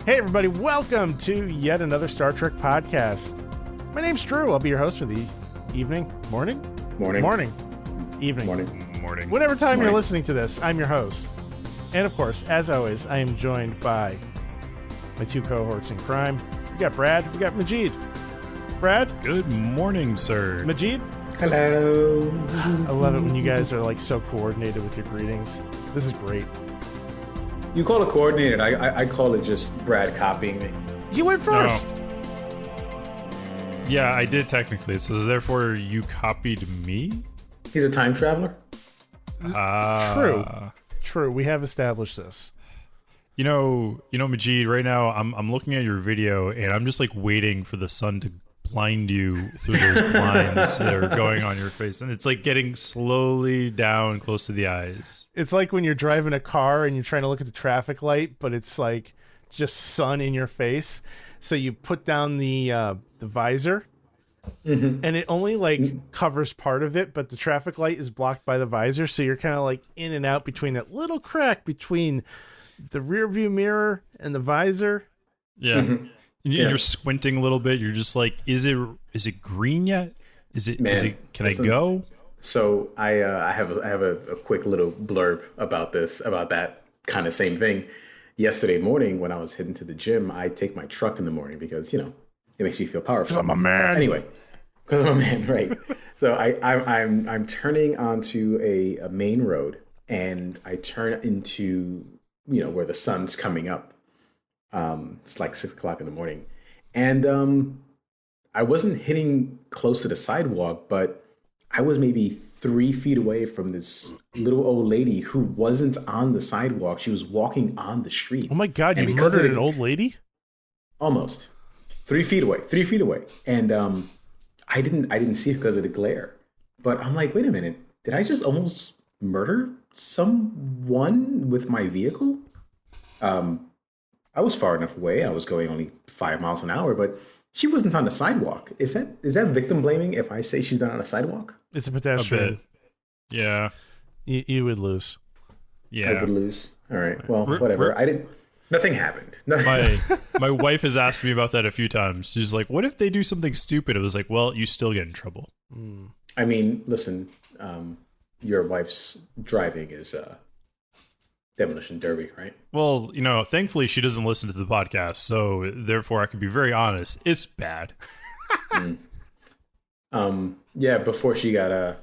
Hey everybody, welcome to yet another Star Trek podcast. My name's Drew. I'll be your host for the evening, morning, evening, morning. Whatever time you're listening to this, I'm your host. And of course, as always, I am joined by my two cohorts in crime. We got Brad, we got Majeed. Brad? Good morning, sir. Majeed? Hello. I love it when you guys are like so coordinated with your greetings. This is great. You call it coordinated. I call it just Brad copying me. You went first. No. Yeah, I did technically. So therefore, you copied me? He's a time traveler? True. We have established this. You know, Majeed, right now I'm looking at your video and I'm just like waiting for the sun to blind you through those blinds that are going on your face, and it's like getting slowly down close to the eyes. It's like when you're driving a car and you're trying to look at the traffic light, but it's like just sun in your face. So you put down the visor, and it only like covers part of it, but the traffic light is blocked by the visor. So you're kind of like in and out between that little crack between the rear view mirror and the visor. Yeah. Mm-hmm. You're squinting a little bit. You're just like, is it green yet? Can I go? So I have a quick little blurb about that kind of same thing. Yesterday morning when I was heading to the gym, I take my truck in the morning because, it makes you feel powerful. I'm a man. Anyway, because I'm a man, right? So I'm turning onto a main road, and I turn into, where the sun's coming up. It's like 6 o'clock in the morning, and I wasn't hitting close to the sidewalk, but I was maybe 3 feet away from this little old lady who wasn't on the sidewalk. She was walking on the street. Oh my God, you murdered an old lady? Almost 3 feet away. And I didn't see it because of the glare. But I'm like, wait a minute, did I just almost murder someone with my vehicle? I was far enough away. I was going only 5 miles an hour, but she wasn't on the sidewalk. Is that victim blaming if I say she's not on a sidewalk? It's a pedestrian. A bit. Yeah. You would lose. Yeah. I would lose. All right. Well, whatever. Nothing happened. My wife has asked me about that a few times. She's like, what if they do something stupid? I was like, well, you still get in trouble. I mean, listen, your wife's driving is Demolition Derby, right? Well, thankfully she doesn't listen to the podcast, so therefore I can be very honest. It's bad. Yeah, before she got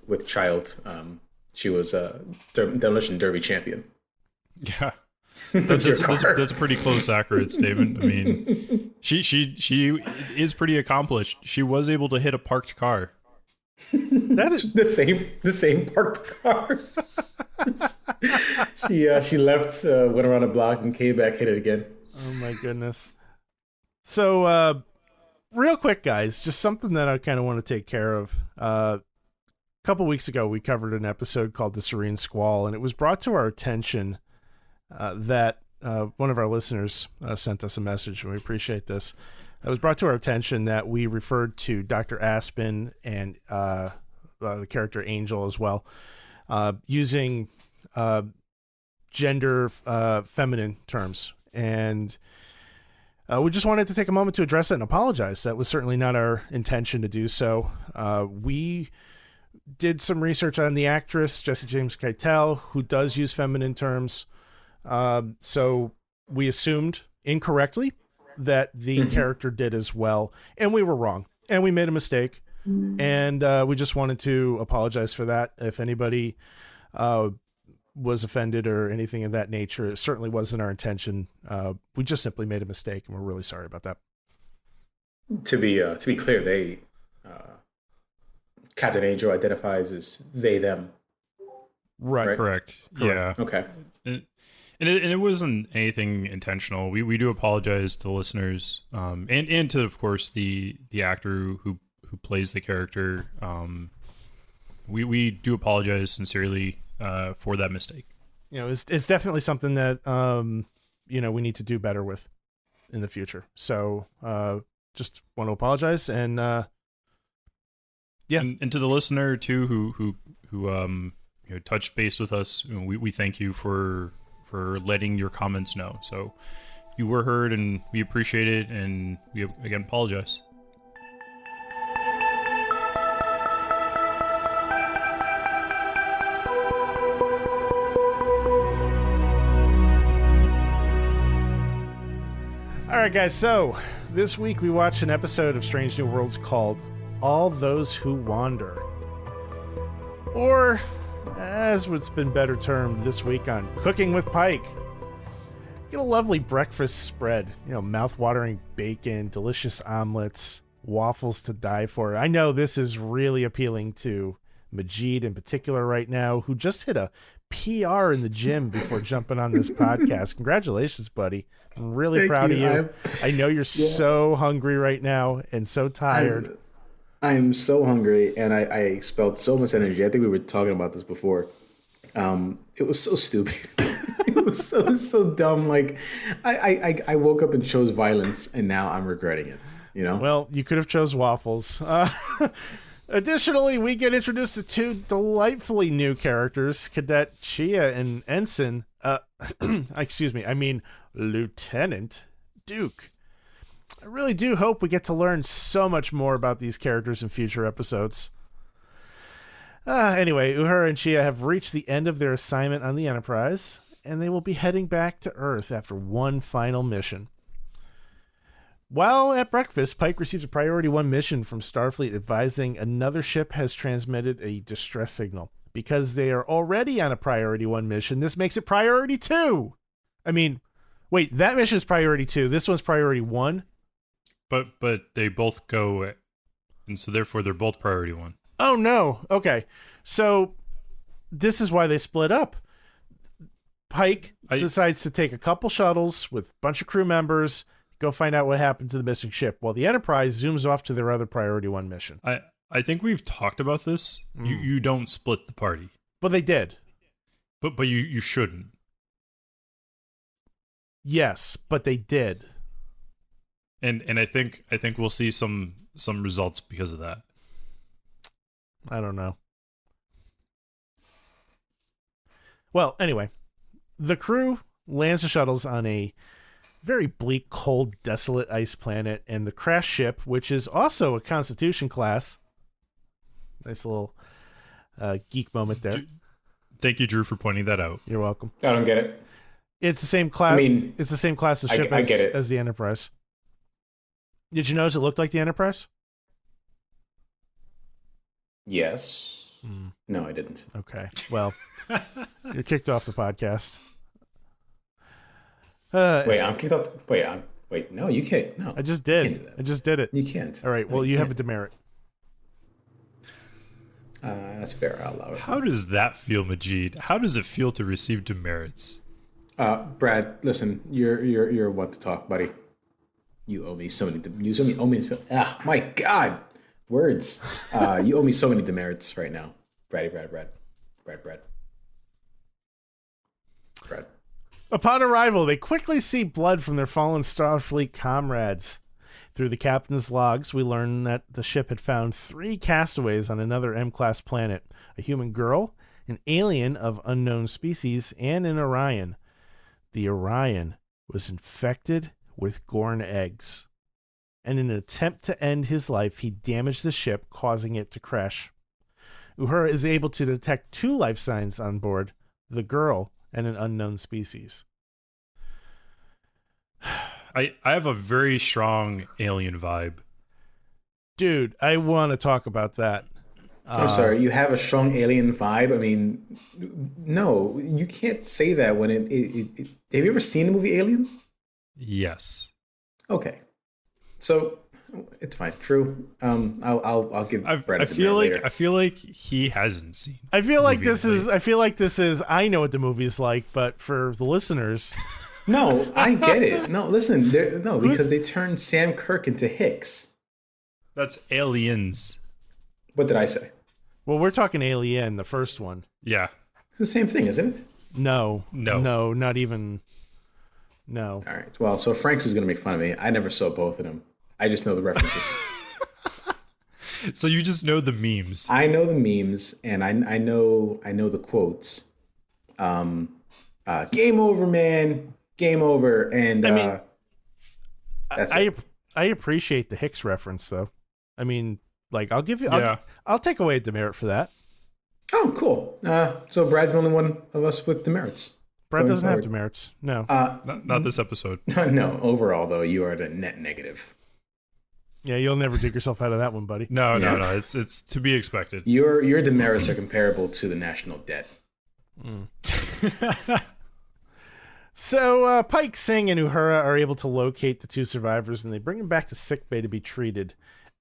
with child, she was a Demolition Derby champion. Yeah. That's a pretty close, accurate statement. I mean, she is pretty accomplished. She was able to hit a parked car. That is the same parked car. She left, went around the block, and came back, hit it again. Oh my goodness. So, real quick, guys, just something that I kind of want to take care of. A couple weeks ago, we covered an episode called The Serene Squall, and it was brought to our attention that one of our listeners sent us a message, and we appreciate this. It was brought to our attention that we referred to Dr. Aspen and the character Angel as well, using gender feminine terms. And we just wanted to take a moment to address it and apologize. That was certainly not our intention to do so. We did some research on the actress, Jesse James Keitel, who does use feminine terms. So we assumed incorrectly that the character did as well. And we were wrong. And we made a mistake. And we just wanted to apologize for that. If anybody was offended or anything of that nature, it certainly wasn't our intention. We just simply made a mistake, and we're really sorry about that. To be clear, they Captain Angel identifies as they them. Right. Correct. Yeah. Okay. And it wasn't anything intentional. We do apologize to listeners, and to, of course, the actor who plays the character. We do apologize sincerely for that mistake. It's definitely something that we need to do better with in the future. So just want to apologize, and and to the listener too who touched base with us. We thank you for letting your comments know. So you were heard, and we appreciate it, and we again apologize. All right, guys, so this week we watched an episode of Strange New Worlds called All Those Who Wander. Or, as what's been better termed this week on Cooking with Pike. Get a lovely breakfast spread. Mouth-watering bacon, delicious omelets, waffles to die for. I know this is really appealing to Majeed in particular right now, who just hit a PR in the gym before jumping on this podcast. Congratulations, buddy. I'm really proud of you. I know you're so hungry right now and so tired. I am so hungry, and I expelled so much energy. I think we were talking about this before. It was so stupid. It was so dumb. Like, I woke up and chose violence, and now I'm regretting it. Well, you could have chose waffles. Additionally, we get introduced to two delightfully new characters, Cadet Chia and Ensign. Lieutenant Duke. I really do hope we get to learn so much more about these characters in future episodes. Anyway, Uhura and Chia have reached the end of their assignment on the Enterprise, and they will be heading back to Earth after one final mission. While at breakfast, Pike receives a Priority 1 mission from Starfleet advising another ship has transmitted a distress signal. Because they are already on a Priority 1 mission, this makes it Priority 2! Wait, that mission is Priority 2. This one's Priority 1? But they both go, and so therefore they're both Priority 1. Oh, no. Okay. So this is why they split up. Pike decides to take a couple shuttles with a bunch of crew members, go find out what happened to the missing ship, while the Enterprise zooms off to their other Priority 1 mission. I think we've talked about this. You don't split the party. But they did. But you shouldn't. Yes, but they did. And I think we'll see some results because of that. I don't know. Well, anyway, the crew lands the shuttles on a very bleak, cold, desolate ice planet, and the crash ship, which is also a Constitution class. Nice little geek moment there. Thank you, Drew, for pointing that out. You're welcome. I don't get it. It's the same class. It's the same class of ship as the Enterprise. Did you notice it looked like the Enterprise? Yes. No, I didn't. Okay. Well, you're kicked off the podcast. I'm kicked off. Wait. No, you can't. No, I just did. You can't do that. I just did it. You can't. All right. Well, you have a demerit. That's fair. I'll allow it. How does that feel, Majeed? How does it feel to receive demerits? Brad, listen. You're one to talk, buddy. You owe me so many. My God, words. You owe me so many demerits right now, Brad. Upon arrival, they quickly see blood from their fallen Starfleet comrades. Through the captain's logs, we learn that the ship had found 3 castaways on another M-class planet: a human girl, an alien of unknown species, and an Orion. The Orion was infected with Gorn eggs, and in an attempt to end his life, he damaged the ship, causing it to crash. Uhura is able to detect 2 life signs on board: the girl and an unknown species. I have a very strong alien vibe. Dude, I want to talk about that. I'm sorry, you have a strong alien vibe? I mean, no, you can't say that when it have you ever seen the movie Alien? Yes. Okay. So it's fine. True. I'll give Brad I feel like he hasn't seen. I feel like this is I know what the movie's like, but for the listeners, no, I get it. No, listen, because they turned Sam Kirk into Hicks. That's Aliens. What did I say? Well, we're talking Alien, the first one. Yeah. It's the same thing, isn't it? No, not even. No. All right. Well, so Franks is going to make fun of me. I never saw both of them. I just know the references. So you just know the memes. I know the memes, and I know the quotes. Game over, man. game over. And I mean, that's I appreciate the Hicks reference, though. I mean, like, I'll give you, Yeah. I'll take away a demerit for that. Oh, cool. So Brad's the only one of us with demerits. Brad Going doesn't have forward. demerits. No. Not this episode. No, overall, though, you are at a net negative. Yeah, you'll never dig yourself out of that one, buddy. No. It's to be expected. Your demerits are comparable to the national debt. So Pike, Singh, and Uhura are able to locate the two survivors, and they bring them back to sickbay to be treated.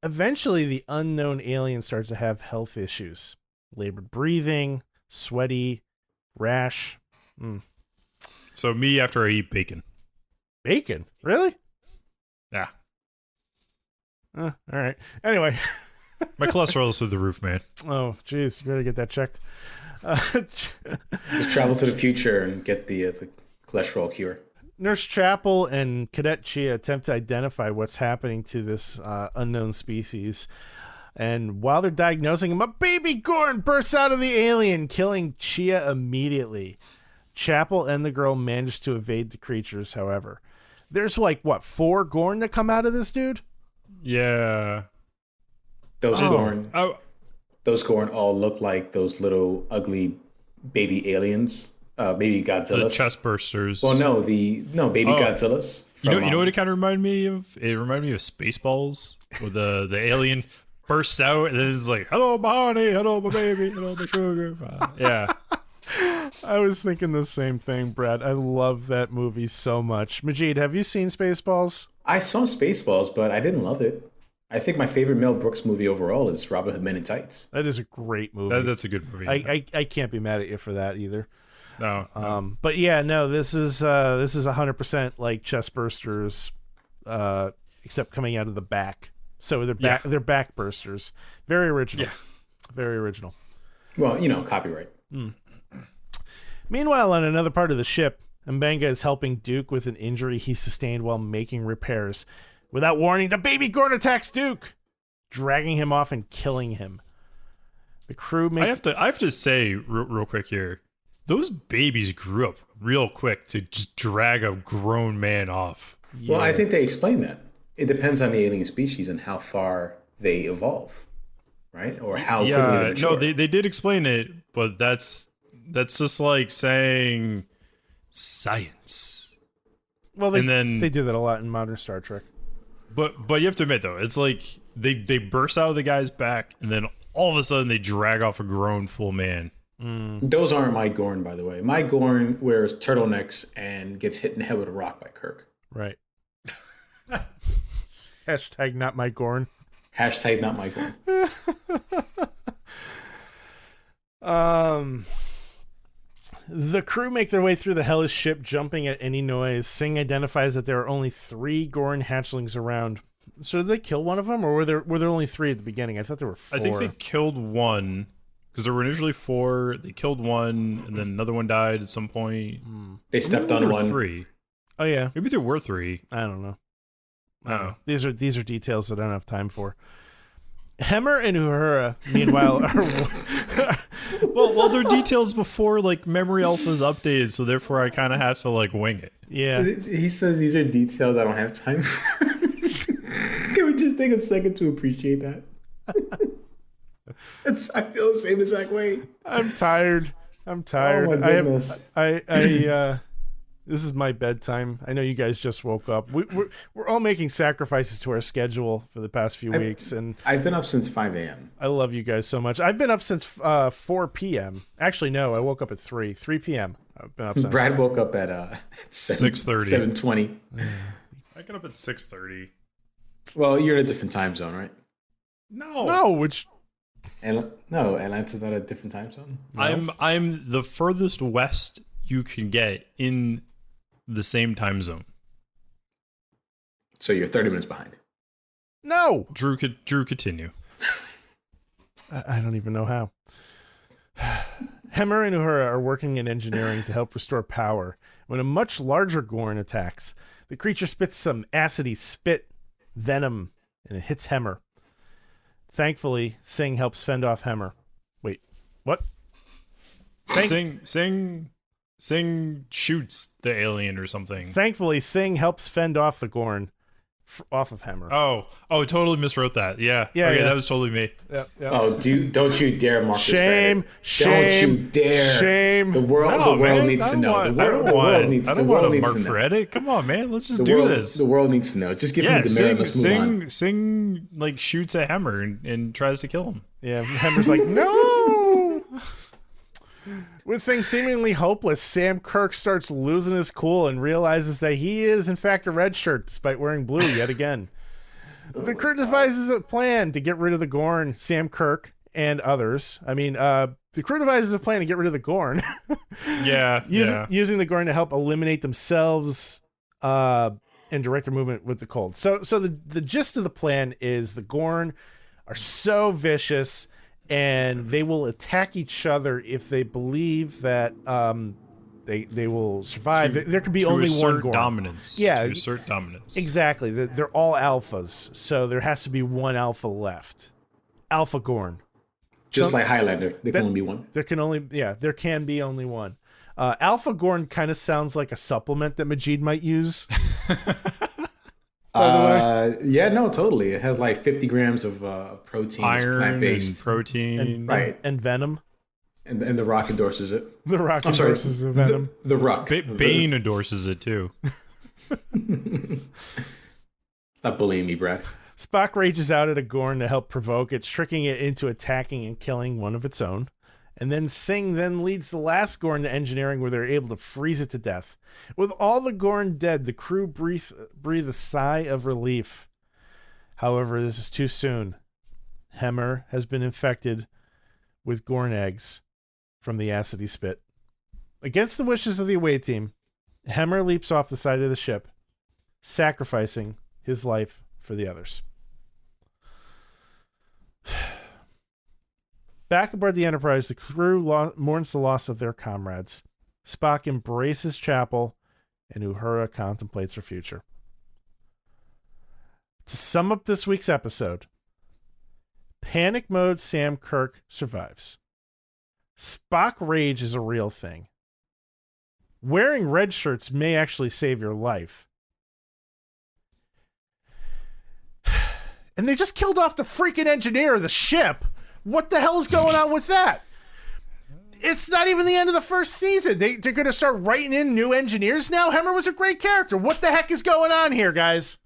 Eventually, the unknown alien starts to have health issues. Labored breathing, sweaty, rash. So me after I eat bacon. Bacon? Really? Yeah. All right. Anyway. My cholesterol is through the roof, man. Oh, geez. You better get that checked. Just travel to the future and get the cholesterol cure. Nurse Chapel and Cadet Chia attempt to identify what's happening to this unknown species. And while they're diagnosing him, a baby Gorn bursts out of the alien, killing Chia immediately. Chapel and the girl manage to evade the creatures, however. There's 4 Gorn that come out of this dude? Yeah. Those Gorn. Oh. Those Gorn all look like those little ugly baby aliens, baby Godzillas. The chest bursters. Well, no, baby Godzillas. You know what it kind of reminded me of? It reminded me of Spaceballs, where the alien bursts out and then it's like, "Hello, my honey. Hello, my baby. Hello, my sugar." Yeah. I was thinking the same thing, Brad. I love that movie so much. Majeed, have you seen Spaceballs? I saw Spaceballs, but I didn't love it. I think my favorite Mel Brooks movie overall is Robin Hood Men in Tights. That is a great movie. That's a good movie. I can't be mad at you for that either. No. But yeah, no, this is 100% like chest bursters, except coming out of the back. So they're back bursters. Very original. Yeah. Very original. Well, copyright. Meanwhile, on another part of the ship, Mbenga is helping Duke with an injury he sustained while making repairs. Without warning, the baby Gorn attacks Duke, dragging him off and killing him. The crew makes... I have to say real quick here, those babies grew up real quick to just drag a grown man off. Yeah. Well, I think they explain that. It depends on the alien species and how far they evolve, right? Or how quickly they mature. No, they did explain it, but that's just like saying science. Well, they do that a lot in modern Star Trek. But you have to admit though, it's like they burst out of the guy's back and then all of a sudden they drag off a grown full man. Those aren't my Gorn, by the way. My Gorn wears turtlenecks and gets hit in the head with a rock by Kirk. Right. Hashtag not my Gorn. Hashtag not my Gorn. The crew make their way through the hellish ship, jumping at any noise. Singh identifies that there are only 3 Gorn hatchlings around. So did they kill one of them, or were there only 3 at the beginning? I thought there were 4. I think they killed one because there were initially 4. They killed one, and then another one died at some point. They stepped on one. 3. Oh yeah, maybe there were 3. I don't know. Oh. These are details that I don't have time for. Hemmer and Uhura, meanwhile, are well, they're details before like Memory Alpha's updated, so therefore I kind of have to like wing it. Yeah, he says these are details I don't have time for. Can we just take a second to appreciate that? I feel the same exact way. I'm tired. Oh my goodness. This is my bedtime. I know you guys just woke up. We're all making sacrifices to our schedule for the past few weeks, and I've been up since 5 a.m. I love you guys so much. I've been up since 4 p.m. Actually, no, I woke up at 3 p.m. I've been up since. Brad woke up at 6:30. 7:20. I got up at 6:30. Well, you're in a different time zone, right? No, Atlanta's not a different time zone. No. I'm the furthest west you can get in the same time zone. So you're 30 minutes behind. No. Drew, continue. I don't even know how. Hemmer and Uhura are working in engineering to help restore power when a much larger Gorn attacks. The creature spits some acidy spit venom and it hits Hemmer. Thankfully, Singh helps fend off Hemmer. Wait, what? Singh Singh shoots the alien or something. Thankfully, Singh helps fend off the Gorn off of Hemmer. Oh, totally miswrote that. Yeah. Okay, yeah. that was totally me. Yep. Oh, don't you dare, Marcus. Shame. Don't you dare. Shame. The world needs to know. The world needs to know. For edit. Come on, man. Let's just do this. The world needs to know. Just give him the merit. Let's move on. Singh like shoots at Hemmer and tries to kill him. Yeah, Hemmer's like, no. With things seemingly hopeless, Sam Kirk starts losing his cool and realizes that he is, in fact, a red shirt despite wearing blue yet again. The crew devises a plan to get rid of the Gorn, Sam Kirk, and others. The crew devises a plan to get rid of the Gorn. Using the Gorn to help eliminate themselves and direct their movement with the cold. So the gist of the plan is the Gorn are so vicious and they will attack each other if they believe that they will survive. There could be only one Gorn. Dominance. Yeah. To assert dominance. Exactly. They're all alphas, so there has to be one alpha left. Alpha Gorn. Just like Highlander, there can only be one. There can be only one. Alpha Gorn kind of sounds like a supplement that Majeed might use. Yeah, no, totally. It has like 50 grams of protein, iron, plant-based protein, and venom. And the Rock endorses it. The Rock endorses the venom. The Rock. Bane endorses it too. Stop bullying me, Brad. Spock rages out at a Gorn to help provoke it, tricking it into attacking and killing one of its own. And then Singh leads the last Gorn to engineering where they're able to freeze it to death. With all the Gorn dead, the crew breathe a sigh of relief. However, this is too soon. Hemmer has been infected with Gorn eggs from the acid he spit. Against the wishes of the away team, Hemmer leaps off the side of the ship, sacrificing his life for the others. Back aboard the Enterprise, the crew mourns the loss of their comrades. Spock embraces Chapel, and Uhura contemplates her future. To sum up this week's episode, panic mode Sam Kirk survives. Spock rage is a real thing. Wearing red shirts may actually save your life. And they just killed off the freaking engineer of the ship. What the hell is going on with that? It's not even the end of the first season. They're going to start writing in new engineers now? Hemmer was a great character. What the heck is going on here, guys?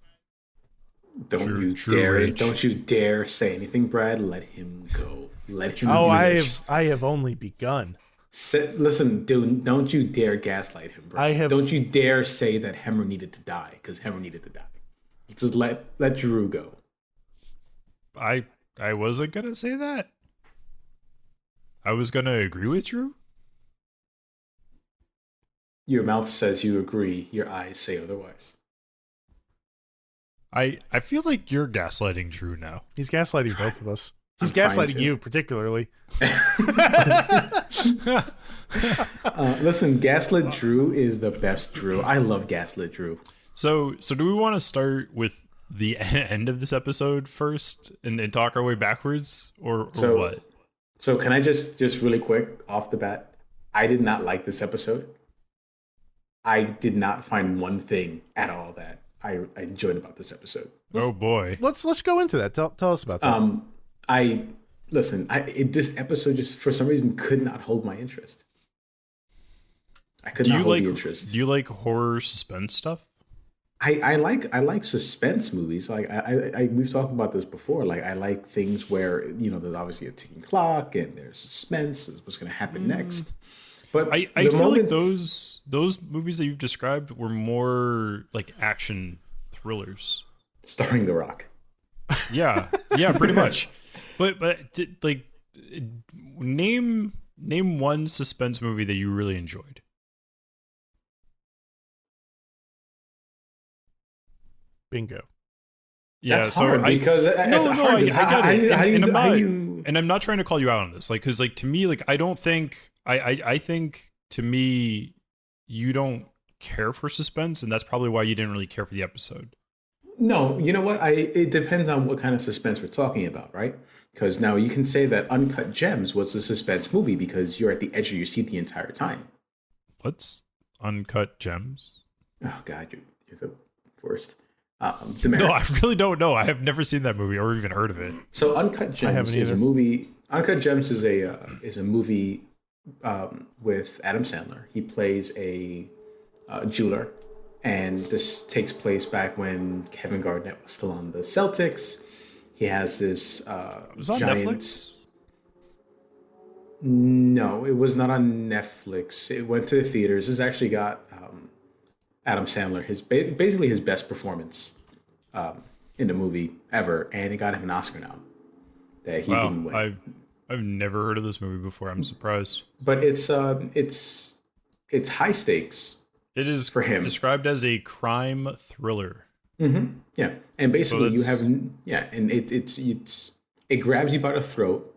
Don't you dare say anything, Brad. Let him go. Let him do this. I have only begun. Listen, dude, don't you dare gaslight him, bro. Don't you dare say that Hemmer needed to die, because Hemmer needed to die. Just let Drew go. I wasn't going to say that. I was going to agree with Drew. Your mouth says you agree. Your eyes say otherwise. I feel like you're gaslighting Drew now. He's gaslighting both of us. He's gaslighting you particularly. Listen, gaslit Drew is the best Drew. I love gaslit Drew. So do we want to start with the end of this episode first and talk our way backwards, or what? So can I just really quick off the bat? I did not like this episode. I did not find one thing at all that I enjoyed about this episode. Oh boy. Let's go into that. Tell us about that. This episode just for some reason could not hold my interest. I could not hold the interest. Do you like horror suspense stuff? I like suspense movies. Like we've talked about this before. Like I like things where there's obviously a ticking clock and there's suspense. Is what's going to happen next. But I feel like those movies that you've described were more like action thrillers, starring The Rock. Yeah, pretty much. But name one suspense movie that you really enjoyed. Bingo. Yeah, that's hard because I'm not trying to call you out on this, like, because like to me, like I don't think I think to me you don't care for suspense, and that's probably why you didn't really care for the episode. No, you know what? It depends on what kind of suspense we're talking about, right? Because now you can say that Uncut Gems was a suspense movie because you're at the edge of your seat the entire time. What's Uncut Gems? Oh God, you're the worst. Demerit. No, I really don't know. I have never seen that movie or even heard of it. So Uncut Gems is a movie. Uncut Gems is a movie with Adam Sandler. He plays a jeweler, and this takes place back when Kevin Garnett was still on the Celtics. He has this was on giant... Netflix? No, it was not on Netflix. It went to the theaters. This actually got Adam Sandler basically his best performance in the movie ever, and it got him an Oscar now that he didn't win. I've never heard of this movie before. I'm surprised. But it's high stakes. It is for him described as a crime thriller. Mm-hmm. Yeah, and basically and it grabs you by the throat,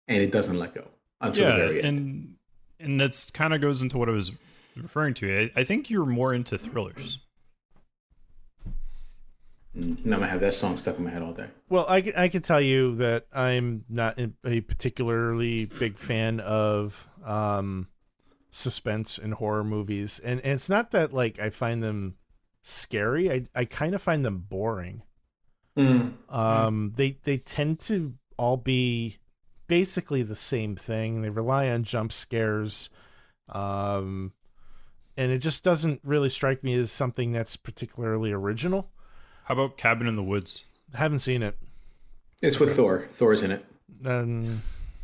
and it doesn't let go until the very end. And that's kind of goes into what I was referring to. I think you're more into thrillers. And I'm gonna have that song stuck in my head all day. Well, I can tell you that I'm not a particularly big fan of suspense in horror movies, and it's not that like I find them scary. I kind of find them boring. They tend to all be basically the same thing. They rely on jump scares, and it just doesn't really strike me as something that's particularly original. How about Cabin in the Woods? I haven't seen it. It's with Thor. Thor's in it. Yeah.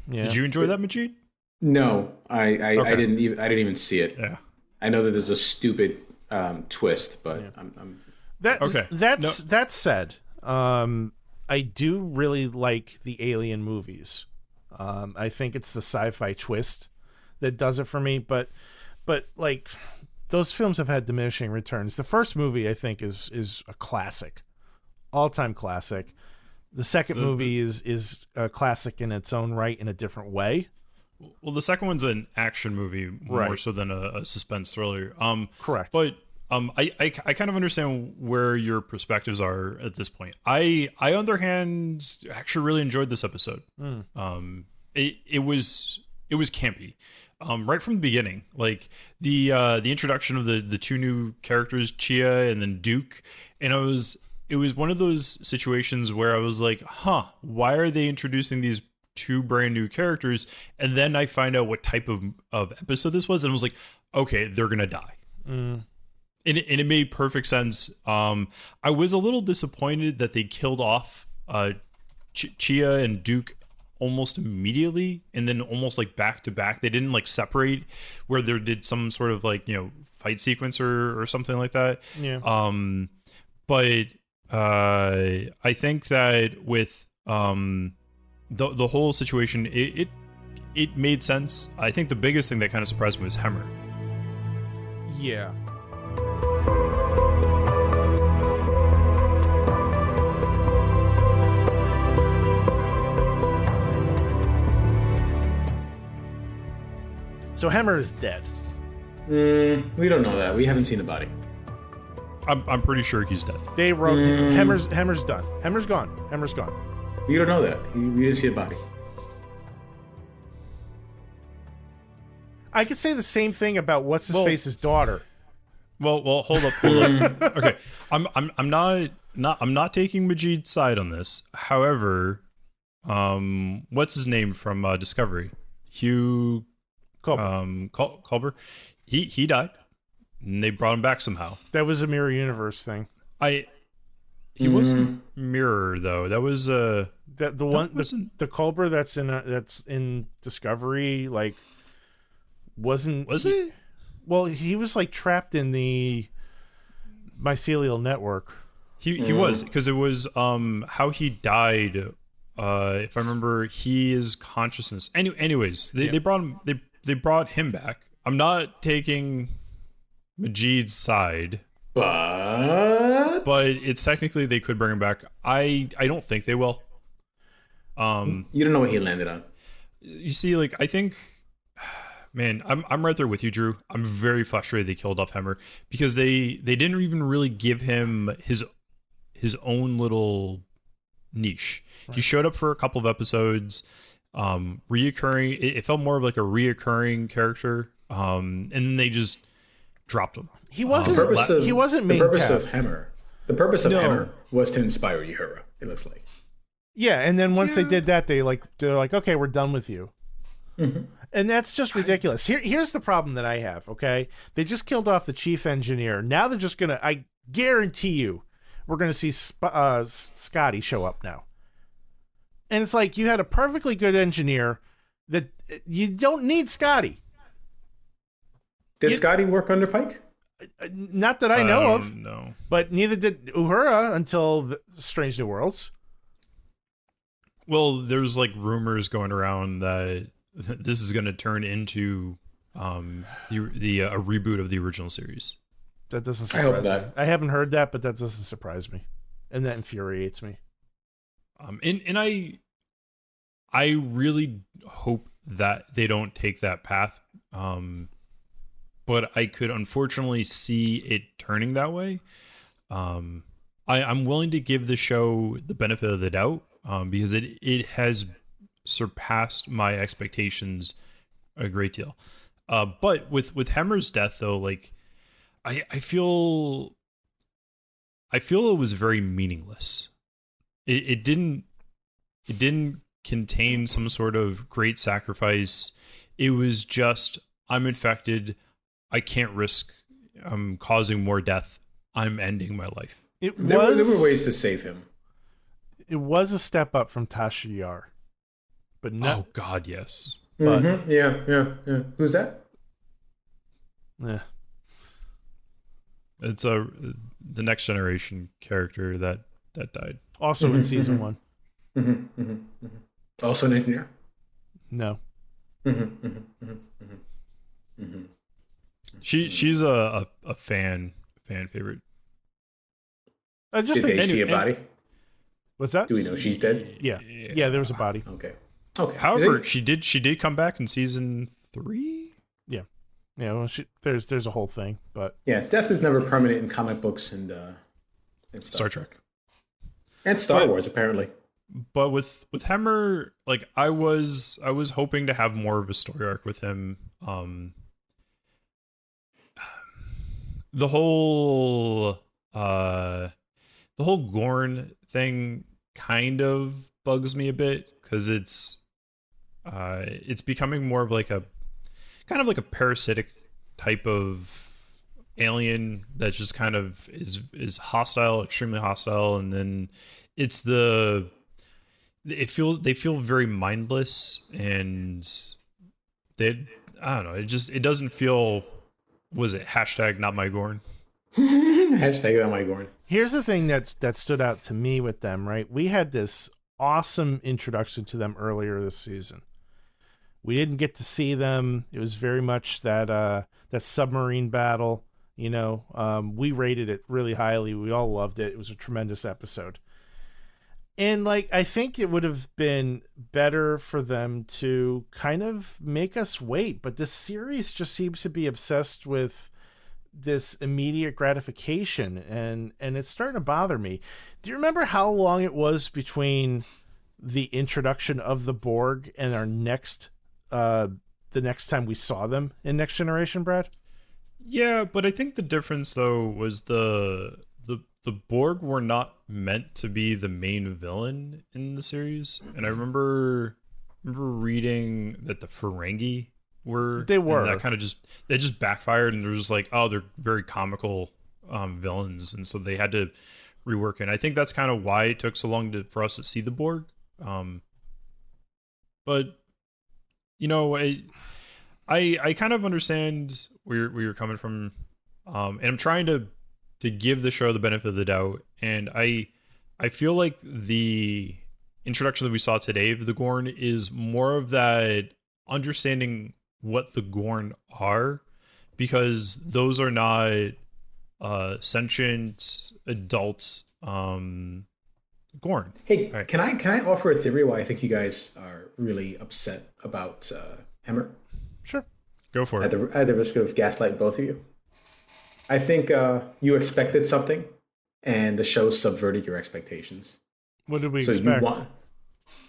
Did you enjoy that, Majeed? No, I didn't even see it. Yeah. I know that there's a stupid twist, but That said, I do really like the Alien movies. I think it's the sci-fi twist that does it for me, but like those films have had diminishing returns. The first movie I think is a classic, all-time classic. The second movie is a classic in its own right in a different way. Well, the second one's an action movie more so than a suspense thriller. Correct. But I kind of understand where your perspectives are at this point. I on the other hand actually really enjoyed this episode. It was campy. Right from the beginning, like the introduction of the two new characters, Chia and then Duke, and it was one of those situations where I was like, why are they introducing these two brand new characters? And then I find out what type of episode this was, and I was like, okay, they're gonna die. And it made perfect sense. I was a little disappointed that they killed off Chia and Duke almost immediately, and then almost like back to back. They didn't like separate where there did some sort of like, fight sequence or something like that. Yeah. But I think that with the whole situation, it made sense. I think the biggest thing that kind of surprised me was Hemmer. Yeah. So Hemmer is dead. We don't know that. We haven't seen the body. I'm pretty sure he's dead. They wrote Hemmer's done. Hemmer's gone. Hemmer's gone. We don't know that. We didn't see a body. I could say the same thing about what's his face's daughter. Well, hold up. Okay, I'm not taking Majeed's side on this. However, what's his name from Discovery? Hugh Culber. He died, and they brought him back somehow. That was a mirror universe thing. He wasn't mirror though. That was the Culber that's in Discovery. Like, was he? Well, he was like trapped in the mycelial network. He was, because it was how he died. If I remember, his consciousness. Anyways, they brought him. They brought him back. I'm not taking Majeed's side, but it's technically they could bring him back. I don't think they will. You don't know what he landed on. You see, like, I think, man, I'm right there with you, Drew. I'm very frustrated they killed off Hemmer because they didn't even really give him his own little niche. Right. He showed up for a couple of episodes, reoccurring. It felt more of like a reoccurring character and then they just dropped him. He wasn't. He wasn't main the purpose cast. of Hammer. The purpose of Hammer was to inspire Uhura. It looks like. Yeah, and then once they did that, they're like, okay, we're done with you. Mm-hmm. And that's just ridiculous. Here's the problem that I have. Okay, they just killed off the chief engineer. Now they're just gonna. I guarantee you, we're gonna see Scotty show up now. And it's like you had a perfectly good engineer that you don't need Scotty. Did Scotty work under Pike? Not that I know of. No. But neither did Uhura until Strange New Worlds. Well, there's like rumors going around that this is going to turn into a reboot of the original series. That doesn't surprise I hope that. me. I haven't heard that, but that doesn't surprise me. And that infuriates me. And I really hope that they don't take that path. But I could unfortunately see it turning that way. I'm willing to give the show the benefit of the doubt because it has surpassed my expectations a great deal. But with Hemmer's death, though, like I feel it was very meaningless. It didn't contain some sort of great sacrifice. It was just, I'm infected. I can't risk causing more death. I'm ending my life. There were ways to save him. It was a step up from Tasha Yar. But no. Oh, God, yes. But, mm-hmm. Yeah. Who's that? Yeah. It's the Next Generation character that died. Also in season 1. Mm-hmm, mm-hmm, mm-hmm. Also an engineer? No. Mm-hmm, mm-hmm, mm-hmm, mm-hmm. Mm-hmm. She's a fan favorite. Just Did they see a body? What's that? Do we know she's dead? Yeah, there was a body. Okay. However, she did come back in season 3. Yeah. Well, there's a whole thing, but yeah, death is never permanent in comic books and Star Trek and Star Wars apparently. But with Hemmer, like I was hoping to have more of a story arc with him. The whole Gorn thing kind of bugs me a bit because it's becoming more of like a kind of like a parasitic type of alien that just kind of is hostile, extremely hostile, and then they feel very mindless, and I don't know, it doesn't feel. Was it #NotMyGorn? #NotMyGorn. Here's the thing that stood out to me with them, right? We had this awesome introduction to them earlier this season. We didn't get to see them. It was very much that submarine battle. We rated it really highly. We all loved it. It was a tremendous episode. And I think it would have been better for them to kind of make us wait. But this series just seems to be obsessed with this immediate gratification, and it's starting to bother me. Do you remember how long it was between the introduction of the Borg and our the next time we saw them in Next Generation, Brad? Yeah, but I think the difference though was the Borg were not meant to be the main villain in the series, and I remember reading that the Ferengi were. They were. And that kind of just backfired, and they're just like, oh, they're very comical villains, and so they had to rework it. And I think that's kind of why it took so long for us to see the Borg. But I kind of understand where you're coming from, and I'm trying to give the show the benefit of the doubt, and I feel like the introduction that we saw today of the Gorn is more of that understanding what the Gorn are, because those are not sentient adult Gorn. Hey, right. Can I offer a theory why I think you guys are really upset about Hemmer? Sure. Go for it. At the risk of gaslighting both of you. I think you expected something, and the show subverted your expectations. What did we expect?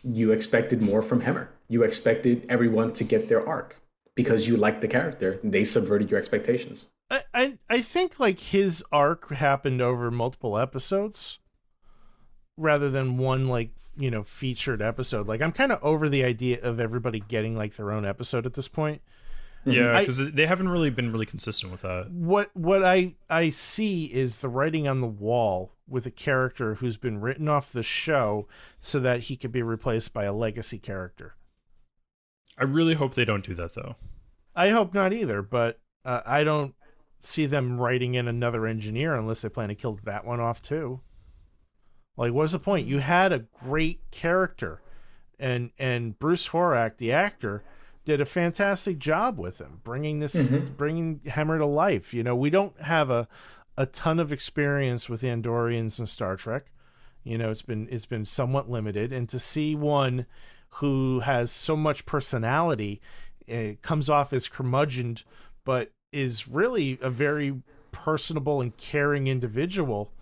You expected more from Hemmer. You expected everyone to get their arc. because you liked the character. They subverted your expectations. I think like his arc happened over multiple episodes rather than one like, you know, featured episode. Like I'm kind of over the idea of everybody getting like their own episode at this point. Yeah, because they haven't really been really consistent with that. What I see is the writing on the wall with a character who's been written off the show so that he could be replaced by a legacy character. I really hope they don't do that, though. I hope not either, but I don't see them writing in another engineer unless they plan to kill that one off too. Like, what's the point? You had a great character, and Bruce Horak, the actor, did a fantastic job with him, bringing Hemmer to life. You know, we don't have a ton of experience with Andorians and Star Trek. You know, it's been somewhat limited, and to see one who has so much personality, comes off as curmudgeoned, but is really a very personable and caring individual.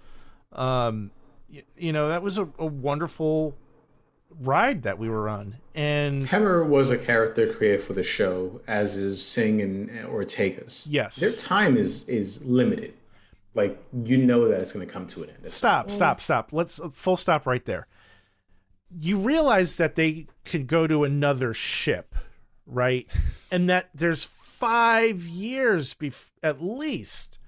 You know, that was a wonderful ride that we were on. And Hemmer was a character created for the show, as is Singh and Ortega's. Yes. Their time is limited. Like, you know that it's going to come to an end. Stop. Let's full stop right there. You realize that they can go to another ship, right? And that there's 5 years at least,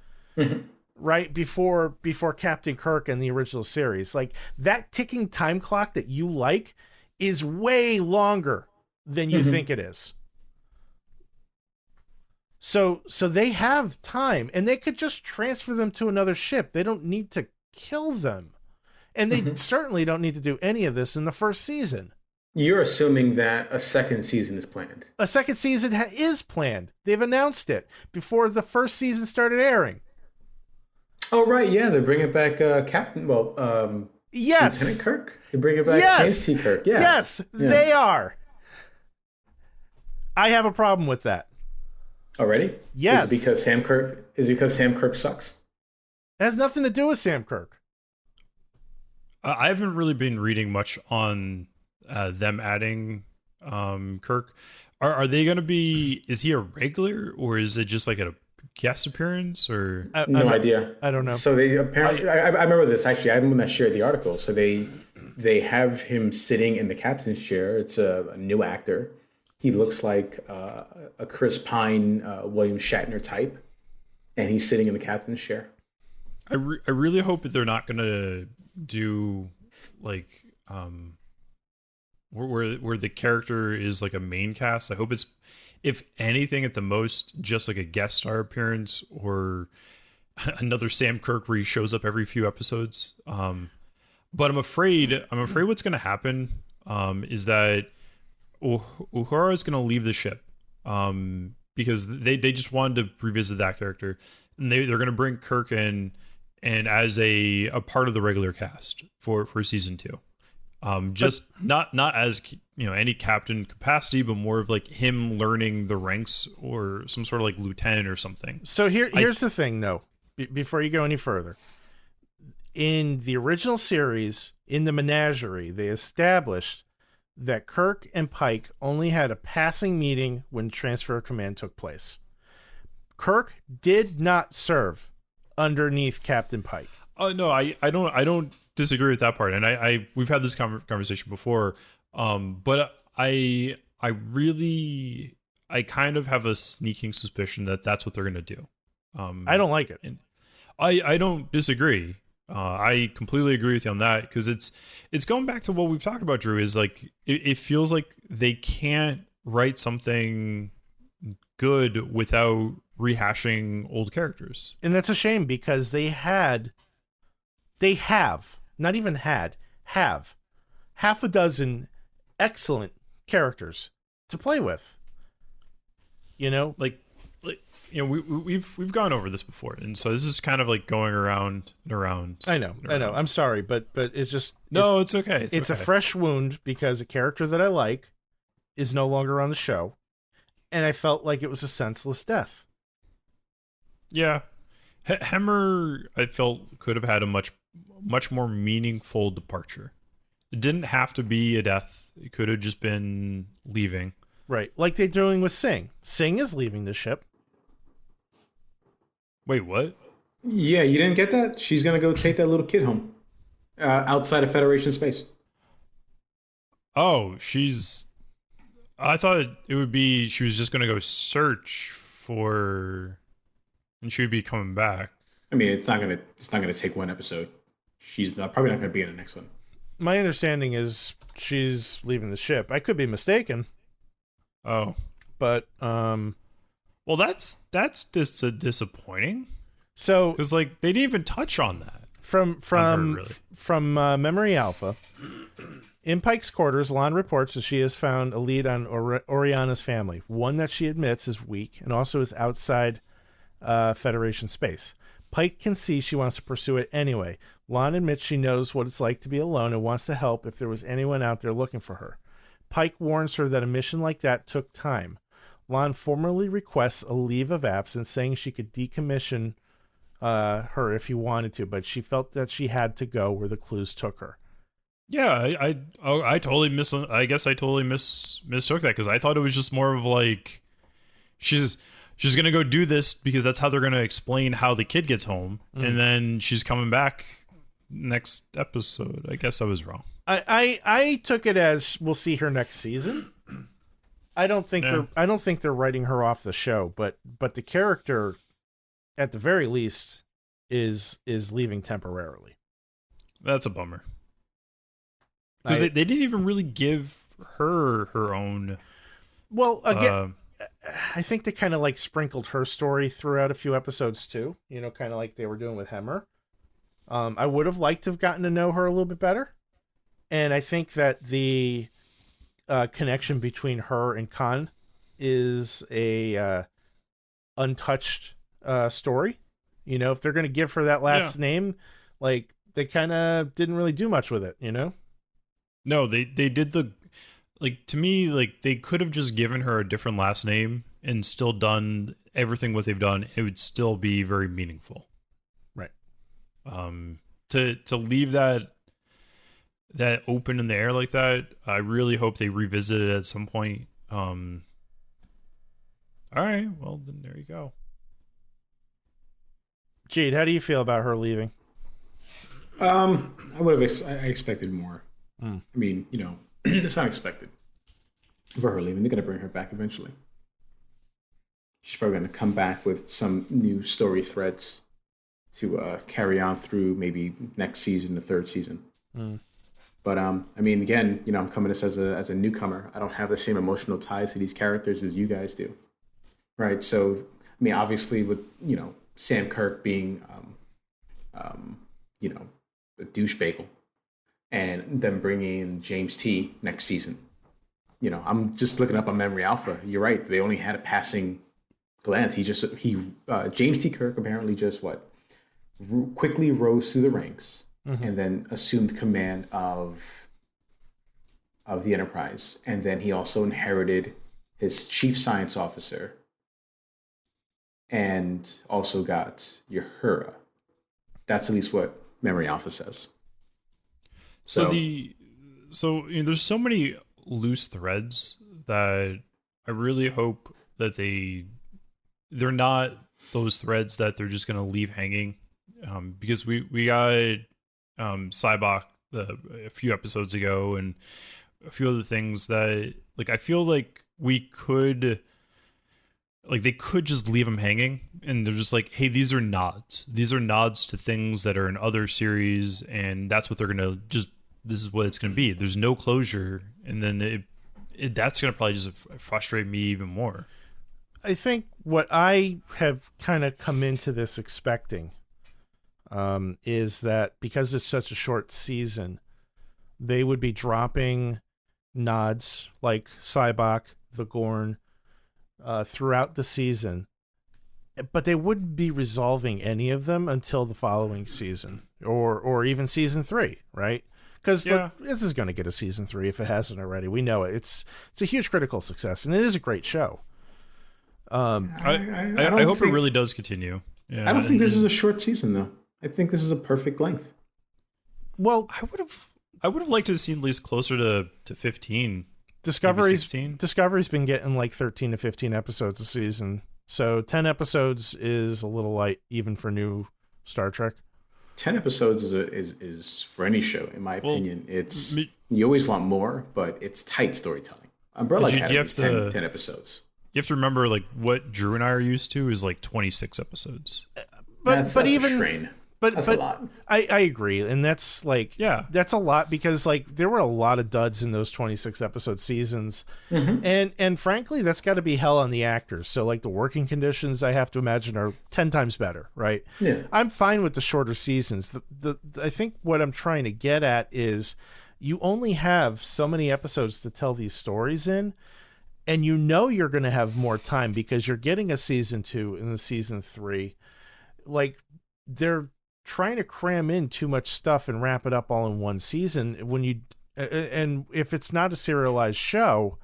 right, before Captain Kirk and the original series. Like, that ticking time clock that you like is way longer than you think it is. So they have time, and they could just transfer them to another ship. They don't need to kill them. And they certainly don't need to do any of this in the first season. You're assuming that a second season is planned. A second season is planned. They've announced it before the first season started airing. Oh, right. Yeah, they're bringing back Captain, yes, Lieutenant Kirk. They're bringing back James T. Kirk. Yeah. Yes, they are. I have a problem with that. Already? Yes. Is it because Sam Kirk sucks? It has nothing to do with Sam Kirk. I haven't really been reading much on them adding Kirk. Are they going to be? Is he a regular, or is it just like a guest appearance? Or no idea. I don't know. So they apparently. I remember this actually. I'm the one that shared the article. So they have him sitting in the captain's chair. It's a new actor. He looks like a Chris Pine, William Shatner type, and he's sitting in the captain's chair. I really hope that they're not going to do like where the character is like a main cast. I hope it's, if anything, at the most just like a guest star appearance or another Sam Kirk where he shows up every few episodes. But I'm afraid what's going to happen is that Uhura is going to leave the ship because they just wanted to revisit that character, and they're going to bring Kirk in and as a part of the regular cast for season 2. Just not as, you know, any captain capacity, but more of like him learning the ranks or some sort of like lieutenant or something. So here's the thing though, before you go any further. In the original series, in the menagerie, they established that Kirk and Pike only had a passing meeting when transfer of command took place. Kirk did not serve underneath Captain Pike. Oh no, I don't disagree with that part, and we've had this conversation before. But I kind of have a sneaking suspicion that that's what they're gonna do. I don't like it. And I don't disagree. I completely agree with you on that, because it's going back to what we've talked about, Drew. Is like it feels like they can't write something good without rehashing old characters, and that's a shame because they have not even have half a dozen excellent characters to play with. You know, like you know, we've gone over this before, and so this is kind of like going around and around. I know. I'm sorry, but it's just it's okay. It's okay. a fresh wound because a character that I like is no longer on the show, and I felt like it was a senseless death. Yeah, Hemmer, I felt, could have had a much more meaningful departure. It didn't have to be a death. It could have just been leaving. Right. Like they're doing with Singh. Singh is leaving the ship. Wait, what? Yeah, you didn't get that? She's gonna go take that little kid home, outside of Federation space. Oh, I thought it would be she was just gonna go search for, and she would be coming back. I mean, it's not gonna take one episode. She's probably not gonna be in the next one. My understanding is she's leaving the ship. I could be mistaken. Oh, But well, that's disappointing. So Because like they didn't even touch on that. from Memory Alpha, in Pike's quarters, Lon reports that she has found a lead on Oriana's family, one that she admits is weak and also is outside Federation space. Pike can see she wants to pursue it anyway. Lon admits she knows what it's like to be alone and wants to help if there was anyone out there looking for her. Pike warns her that a mission like that took time. Lon formally requests a leave of absence, saying she could decommission her if he wanted to, but she felt that she had to go where the clues took her. Yeah, I totally mistook that because I thought it was just more of like she's gonna go do this because that's how they're gonna explain how the kid gets home, and then she's coming back next episode. I guess I was wrong. I took it as we'll see her next season. I don't think they're writing her off the show, but the character, at the very least, is leaving temporarily. That's a bummer. Because they didn't even really give her own. Well, again, I think they kind of like sprinkled her story throughout a few episodes too. You know, kind of like they were doing with Hemmer. I would have liked to have gotten to know her a little bit better, and I think that the connection between her and Khan is a untouched story. You know, if they're going to give her that last name, like they kind of didn't really do much with it. You know. No, they did to me, like they could have just given her a different last name and still done everything what they've done. It would still be very meaningful. Right. To leave that open in the air like that, I really hope they revisit it at some point. All right, well then there you go. Jade, how do you feel about her leaving? I expected more. I mean, you know, it's not expected for her leaving. They're going to bring her back eventually. She's probably going to come back with some new story threads to carry on through maybe next season, the third season. But I mean, again, you know, I'm coming this as a newcomer. I don't have the same emotional ties to these characters as you guys do, right? So, I mean, obviously, with you know Sam Kirk being, you know, a douche bagel. And then bringing in James T next season. You know, I'm just looking up on Memory Alpha. You're right. They only had a passing glance. James T Kirk apparently just quickly rose through the ranks and then assumed command of the Enterprise. And then he also inherited his chief science officer and also got Uhura. That's at least what Memory Alpha says. So you know, there's so many loose threads that I really hope that they're not those threads that they're just gonna leave hanging, because we got Cybok a few episodes ago and a few other things that like I feel like they could just leave them hanging and they're just like, hey, these are nods to things that are in other series and that's what they're gonna this is what it's going to be. There's no closure. And then that's going to probably just frustrate me even more. I think what I have kind of come into this expecting is that because it's such a short season, they would be dropping nods like Cybok, the Gorn, throughout the season. But they wouldn't be resolving any of them until the following season or even season 3, right? Because this is going to get a season 3 if it hasn't already. We know it. It's a huge critical success, and it is a great show. I hope it really does continue. Yeah. I don't think this is a short season, though. I think this is a perfect length. Well, I would have liked to have seen at least closer to 15, Discovery's been getting like 13 to 15 episodes a season. So 10 episodes is a little light even for new Star Trek. 10 episodes is for any show, in my opinion. It's you always want more, but it's tight storytelling. Umbrella Academy is 10 episodes. You have to remember, like, what Drew and I are used to is like 26 episodes. That's a strain. That's a lot. I agree, and that's like that's a lot because like there were a lot of duds in those 26 episode seasons, and frankly that's got to be hell on the actors. So like the working conditions I have to imagine are 10 times better, right? Yeah, I'm fine with the shorter seasons. The I think what I'm trying to get at is you only have so many episodes to tell these stories in, and you know you're going to have more time because you're getting a season 2 and a season 3, like they're trying to cram in too much stuff and wrap it up all in one season when you and if it's not a serialized show,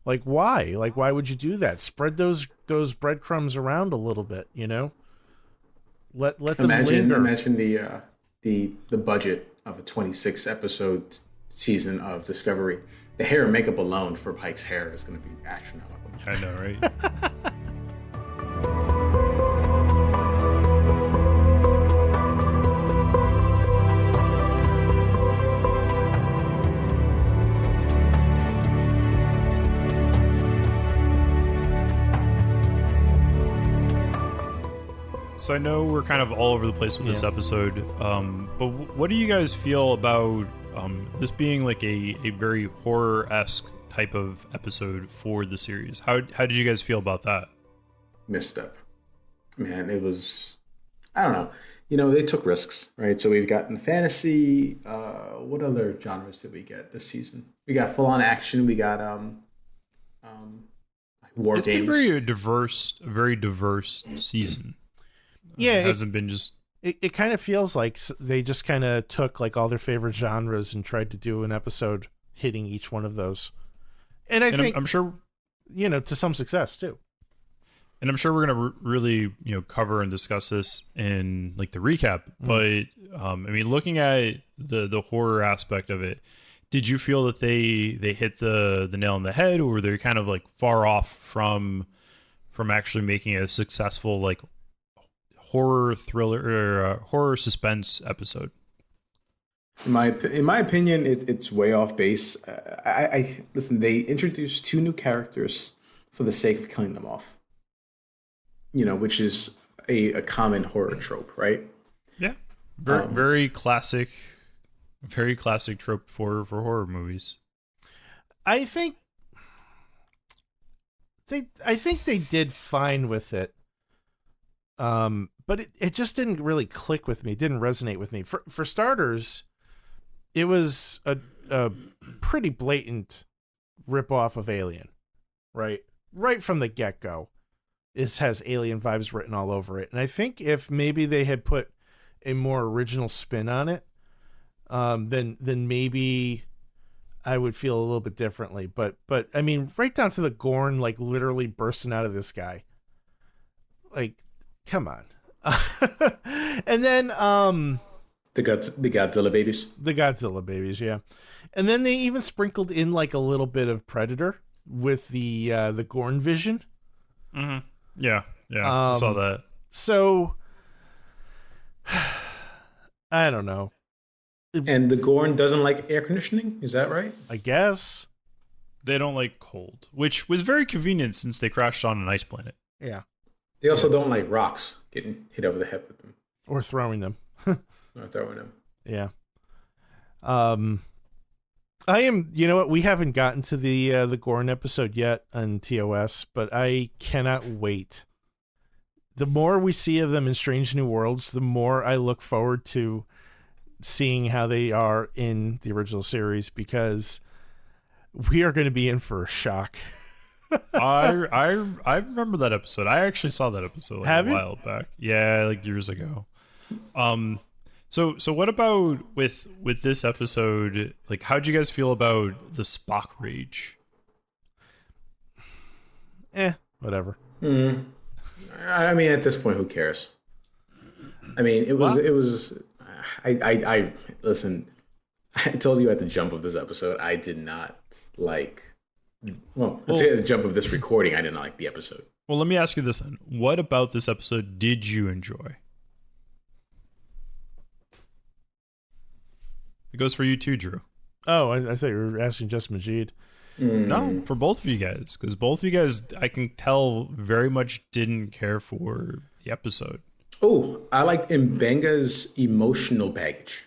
like why would you do that? Spread those breadcrumbs around a little bit, you know. Let them linger. Imagine the budget of a 26 episode season of Discovery. The hair and makeup alone for Pike's hair is going to be astronomical. I know, right? So I know we're kind of all over the place with this episode, but what do you guys feel about this being like a very horror-esque type of episode for the series? How did you guys feel about that? Misstep. Man, it was, I don't know. You know, they took risks, right? So we've gotten fantasy. What other genres did we get this season? We got full-on action. We got war games. It's been very diverse season. Yeah, it hasn't been just. It kind of feels like they just kind of took like all their favorite genres and tried to do an episode hitting each one of those. And I think I'm sure, you know, to some success too. And I'm sure we're going to really, you know, cover and discuss this in like the recap. But I mean, looking at the horror aspect of it, did you feel that they hit the nail on the head, or were they kind of like far off from actually making a successful like horror thriller or horror suspense episode? In my opinion, it's way off base. I listen. They introduced 2 new characters for the sake of killing them off. You know, which is a common horror trope, right? Yeah, very classic trope for horror movies. I think they did fine with it. But it just didn't really click with me. It didn't resonate with me. For starters, it was a pretty blatant ripoff of Alien, right? Right from the get-go. It has Alien vibes written all over it. And I think if maybe they had put a more original spin on it, then maybe I would feel a little bit differently. But I mean, right down to the Gorn, like literally bursting out of this guy. Like, come on. And then the Godzilla babies, yeah. And then they even sprinkled in like a little bit of Predator with the Gorn vision. Yeah, I saw that. So I don't know. And the Gorn doesn't like air conditioning, is that right? I guess they don't like cold, which was very convenient since they crashed on an ice planet. Yeah. They also don't like rocks getting hit over the head with them. Or throwing them. Yeah. I am, you know what, we haven't gotten to the Gorn episode yet on TOS, but I cannot wait. The more we see of them in Strange New Worlds, the more I look forward to seeing how they are in the original series, because we are going to be in for a shock. I remember that episode. I actually saw that episode like a while back. Yeah, like years ago. So what about with this episode? Like, how'd you guys feel about the Spock rage? Whatever. I mean, at this point, who cares? I mean, it was. I listen. I told you at the jump of this episode, I did not like Well, I'd say at the jump of this recording, I didn't like the episode. Well, let me ask you this then. What about this episode did you enjoy? It goes for you too, Drew. Oh, I thought you were asking just Majeed. No, for both of you guys. Because both of you guys, I can tell, very much didn't care for the episode. Oh, I liked Mbenga's emotional baggage.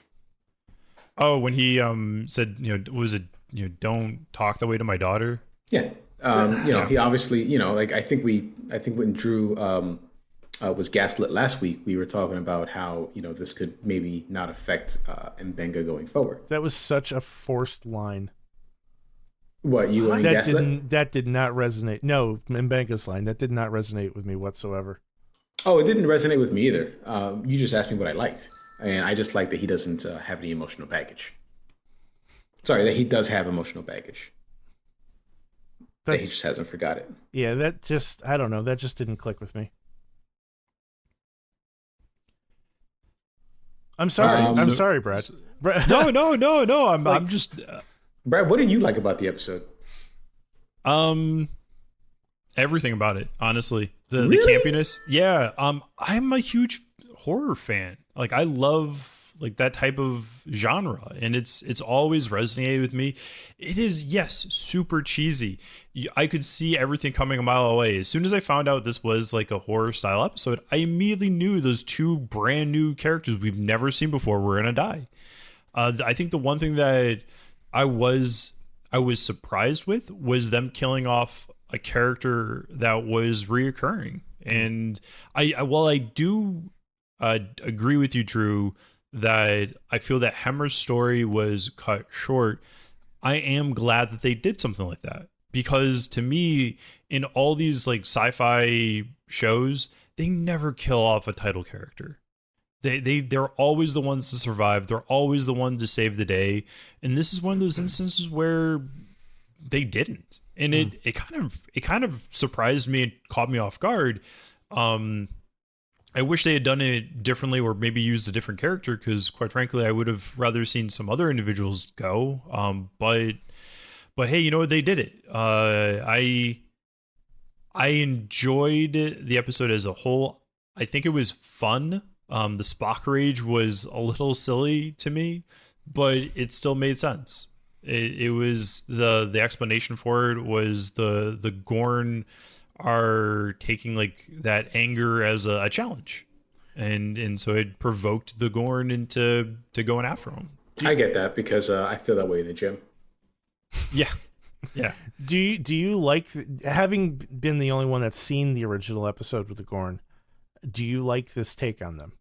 Oh, when he said, was it, don't talk that way to my daughter? Yeah. He obviously, like I think when Drew was gaslit last week, we were talking about how, this could maybe not affect Mbenga going forward. That was such a forced line. What, you and gaslit? That did not resonate. No, Mbenga's line, that did not resonate with me whatsoever. Oh, it didn't resonate with me either. You just asked me what I liked. And I just like that he doesn't have any emotional baggage. Sorry, that he does have emotional baggage. That he just hasn't forgot it. Yeah, I don't know. That just didn't click with me. I'm sorry. I'm sorry, Brad. No. I'm just... Brad, what did you like about the episode? Everything about it, honestly. The campiness. Yeah. I'm a huge horror fan. Like, I love like that type of genre, and it's always resonated with me. It is, yes, super cheesy. I could see everything coming a mile away. As soon as I found out this was like a horror style episode, I immediately knew those two brand new characters we've never seen before were gonna die. I think the one thing that I was surprised with was them killing off a character that was reoccurring. And I do agree with you, Drew, that I feel that Hemmer's story was cut short. I am glad that they did something like that, because to me, in all these like sci-fi shows, they never kill off a title character. They're always the ones to survive. They're always the ones to save the day. And this is one of those instances where they didn't. And it kind of surprised me and caught me off guard. I wish they had done it differently, or maybe used a different character, because quite frankly, I would have rather seen some other individuals go. But hey, you know what? They did it. I enjoyed the episode as a whole. I think it was fun. The Spock rage was a little silly to me, but it still made sense. It was the explanation for it was the Gorn are taking like that anger as a challenge, and so it provoked the Gorn into going after him. I get that, because I feel that way in the gym. Yeah. Do you like, having been the only one that's seen the original episode with the Gorn, do you like this take on them?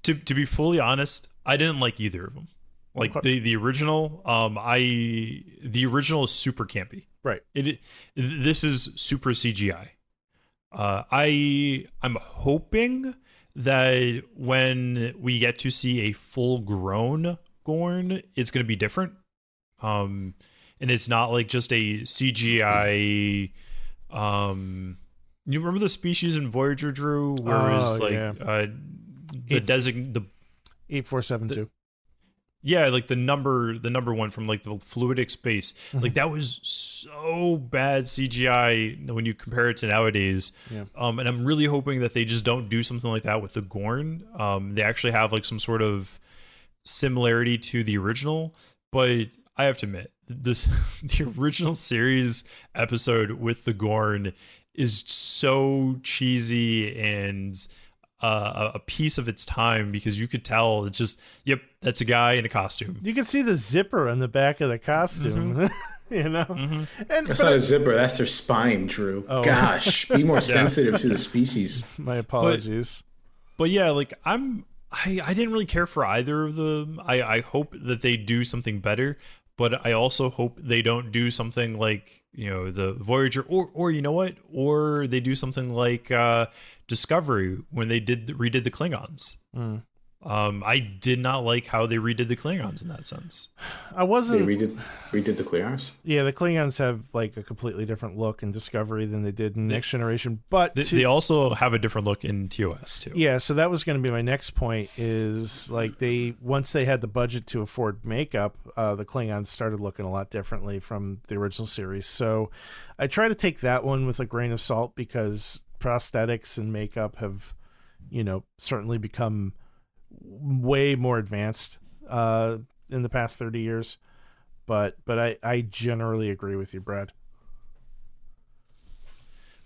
To be fully honest, I didn't like either of them. Like the original, the original is super campy. Right. This is super CGI. I'm hoping that when we get to see a full grown Gorn, it's going to be different. And it's not like just a CGI. You remember the species in Voyager, Drew, where it was like the 8472. Yeah, like the number one from like the fluidic space. Mm-hmm. Like that was so bad CGI when you compare it to nowadays. Yeah. And I'm really hoping that they just don't do something like that with the Gorn. They actually have like some sort of similarity to the original, but I have to admit, the original series episode with the Gorn is so cheesy and a piece of its time, because you could tell it's just, yep, that's a guy in a costume. You can see the zipper on the back of the costume. Mm-hmm. You know, and that's not a zipper, that's their spine, Drew. Oh. Gosh, be more sensitive to the species. My apologies. But yeah, like I didn't really care for either of them. I hope that they do something better, but I also hope they don't do something like, the Voyager, or you know what, or they do something like Discovery when they redid the Klingons. I did not like how they redid the Klingons in that sense. I wasn't. They redid the Klingons. Yeah, the Klingons have like a completely different look in Discovery than they did in Next Generation, but They also have a different look in TOS too. Yeah, so that was going to be my next point. Is like once they had the budget to afford makeup, the Klingons started looking a lot differently from the original series. So I try to take that one with a grain of salt because prosthetics and makeup have, certainly become way more advanced in the past 30 years. But I generally agree with you, Brad.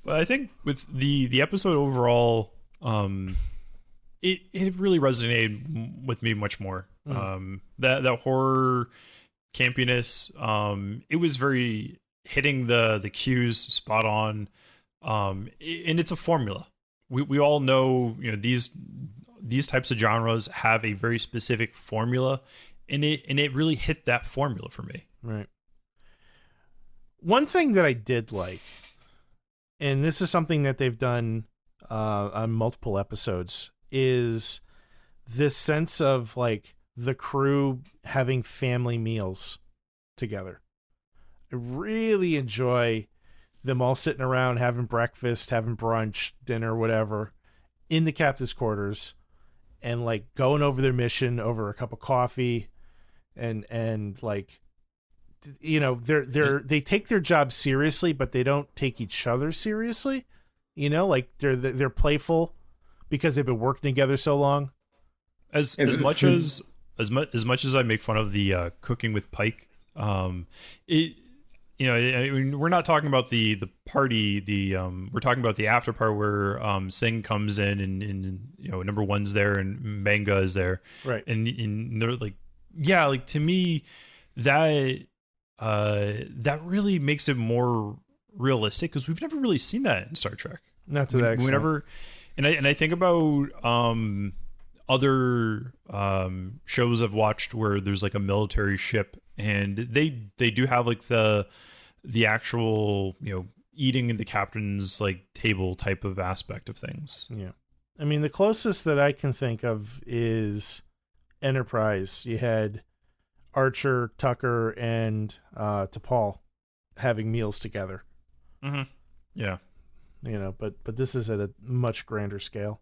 But I think with the episode overall, it really resonated with me much more. That horror campiness, it was very hitting the cues spot on, and it's a formula. We all know, these types of genres have a very specific formula, and it really hit that formula for me. Right. One thing that I did like, and this is something that they've done on multiple episodes, is this sense of like the crew having family meals together. I really enjoy them all sitting around having breakfast, having brunch, dinner, whatever, in the captain's quarters, and like going over their mission over a cup of coffee, and like, they take their job seriously, but they don't take each other seriously. Like they're playful because they've been working together so long. As much as I make fun of the cooking with Pike, we're not talking about the party. We're talking about the after part where Singh comes in and number one's there and Manga is there, right? And they're like, yeah, like to me that really makes it more realistic because we've never really seen that in Star Trek. Not to that extent. And I think about other shows I've watched where there's like a military ship and they do have like the actual eating in the captain's like table type of aspect of things. Yeah, I mean the closest that I can think of is Enterprise. You had Archer, Tucker, and T'Pol having meals together. Mm-hmm. Yeah. But this is at a much grander scale.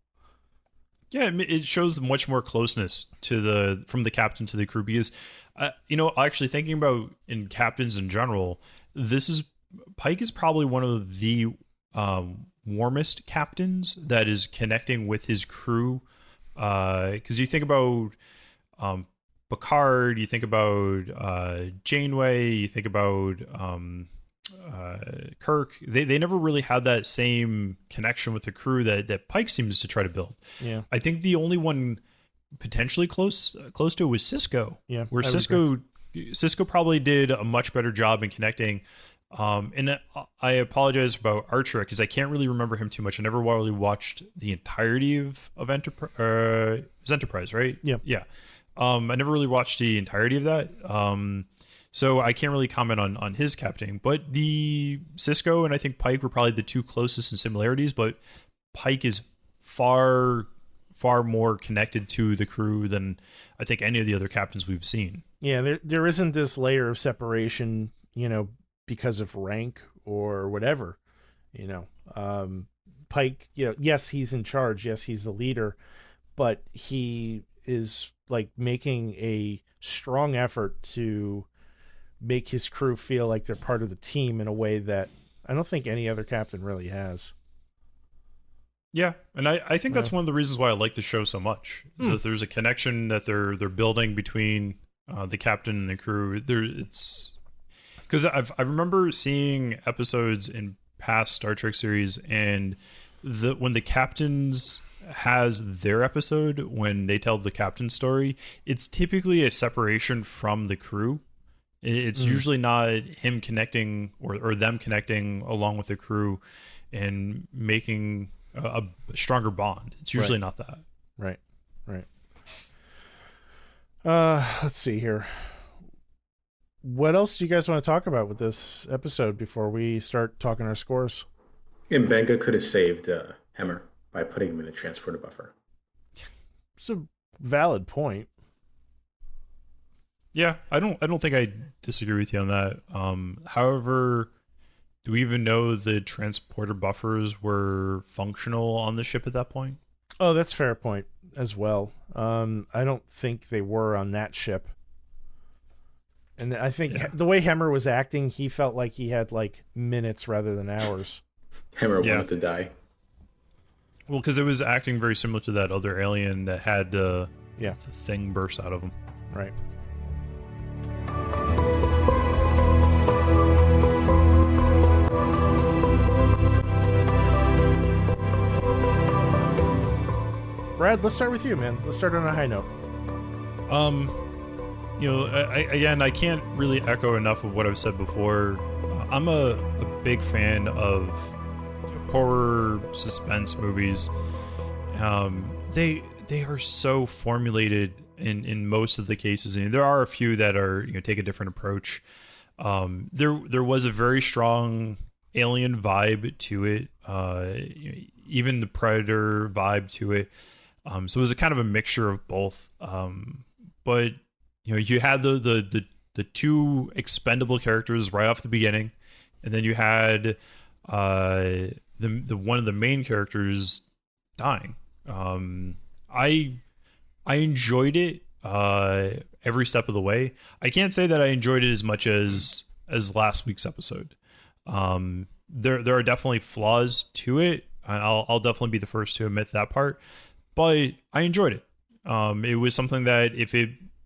Yeah, it shows much more closeness from the captain to the crew because, actually thinking about in captains in general, Pike is probably one of the warmest captains that is connecting with his crew. Because you think about Picard, you think about Janeway, you think about Kirk. They never really had that same connection with the crew that Pike seems to try to build. Yeah, I think the only one potentially close to it was Cisco. Yeah, where Cisco probably did a much better job in connecting. And I apologize about Archer because I can't really remember him too much. I never really watched the entirety of Enterprise, right? Yeah. I never really watched the entirety of that. So I can't really comment on his captaining, but the Cisco and I think Pike were probably the two closest in similarities, but Pike is far more connected to the crew than I think any of the other captains we've seen. Yeah, there isn't this layer of separation, because of rank or whatever, Pike, yes, he's in charge. Yes, he's the leader, but he is like making a strong effort to make his crew feel like they're part of the team in a way that I don't think any other captain really has. Yeah, and I think that's one of the reasons why I like the show so much is that there's a connection that they're building between the captain and the crew. It's because I remember seeing episodes in past Star Trek series, and when the captains has their episode, when they tell the captain's story, it's typically a separation from the crew. It's usually not him connecting or them connecting along with the crew and making a stronger bond. It's usually not that. Right. Let's see here. What else do you guys want to talk about with this episode before we start talking our scores? And Benga could have saved Hemmer by putting him in a transporter buffer. It's a valid point. Yeah, I don't think I disagree with you on that. However, do we even know the transporter buffers were functional on the ship at that point? Oh, that's a fair point as well. I don't think they were on that ship. And I think the way Hemmer was acting, he felt like he had like minutes rather than hours. Hemmer wanted to die. Well, because it was acting very similar to that other alien that had the thing burst out of him. Right. Brad, let's start with you, man. Let's start on a high note. I can't really echo enough of what I've said before. I'm a big fan of horror suspense movies. They are so formulated in most of the cases, and there are a few that are take a different approach. There was a very strong alien vibe to it, even the Predator vibe to it. So it was a kind of a mixture of both. But you had the two expendable characters right off the beginning, and then you had the one of the main characters dying. I enjoyed it every step of the way. I can't say that I enjoyed it as much as last week's episode. There are definitely flaws to it, and I'll definitely be the first to admit that part. But I enjoyed it. It was something that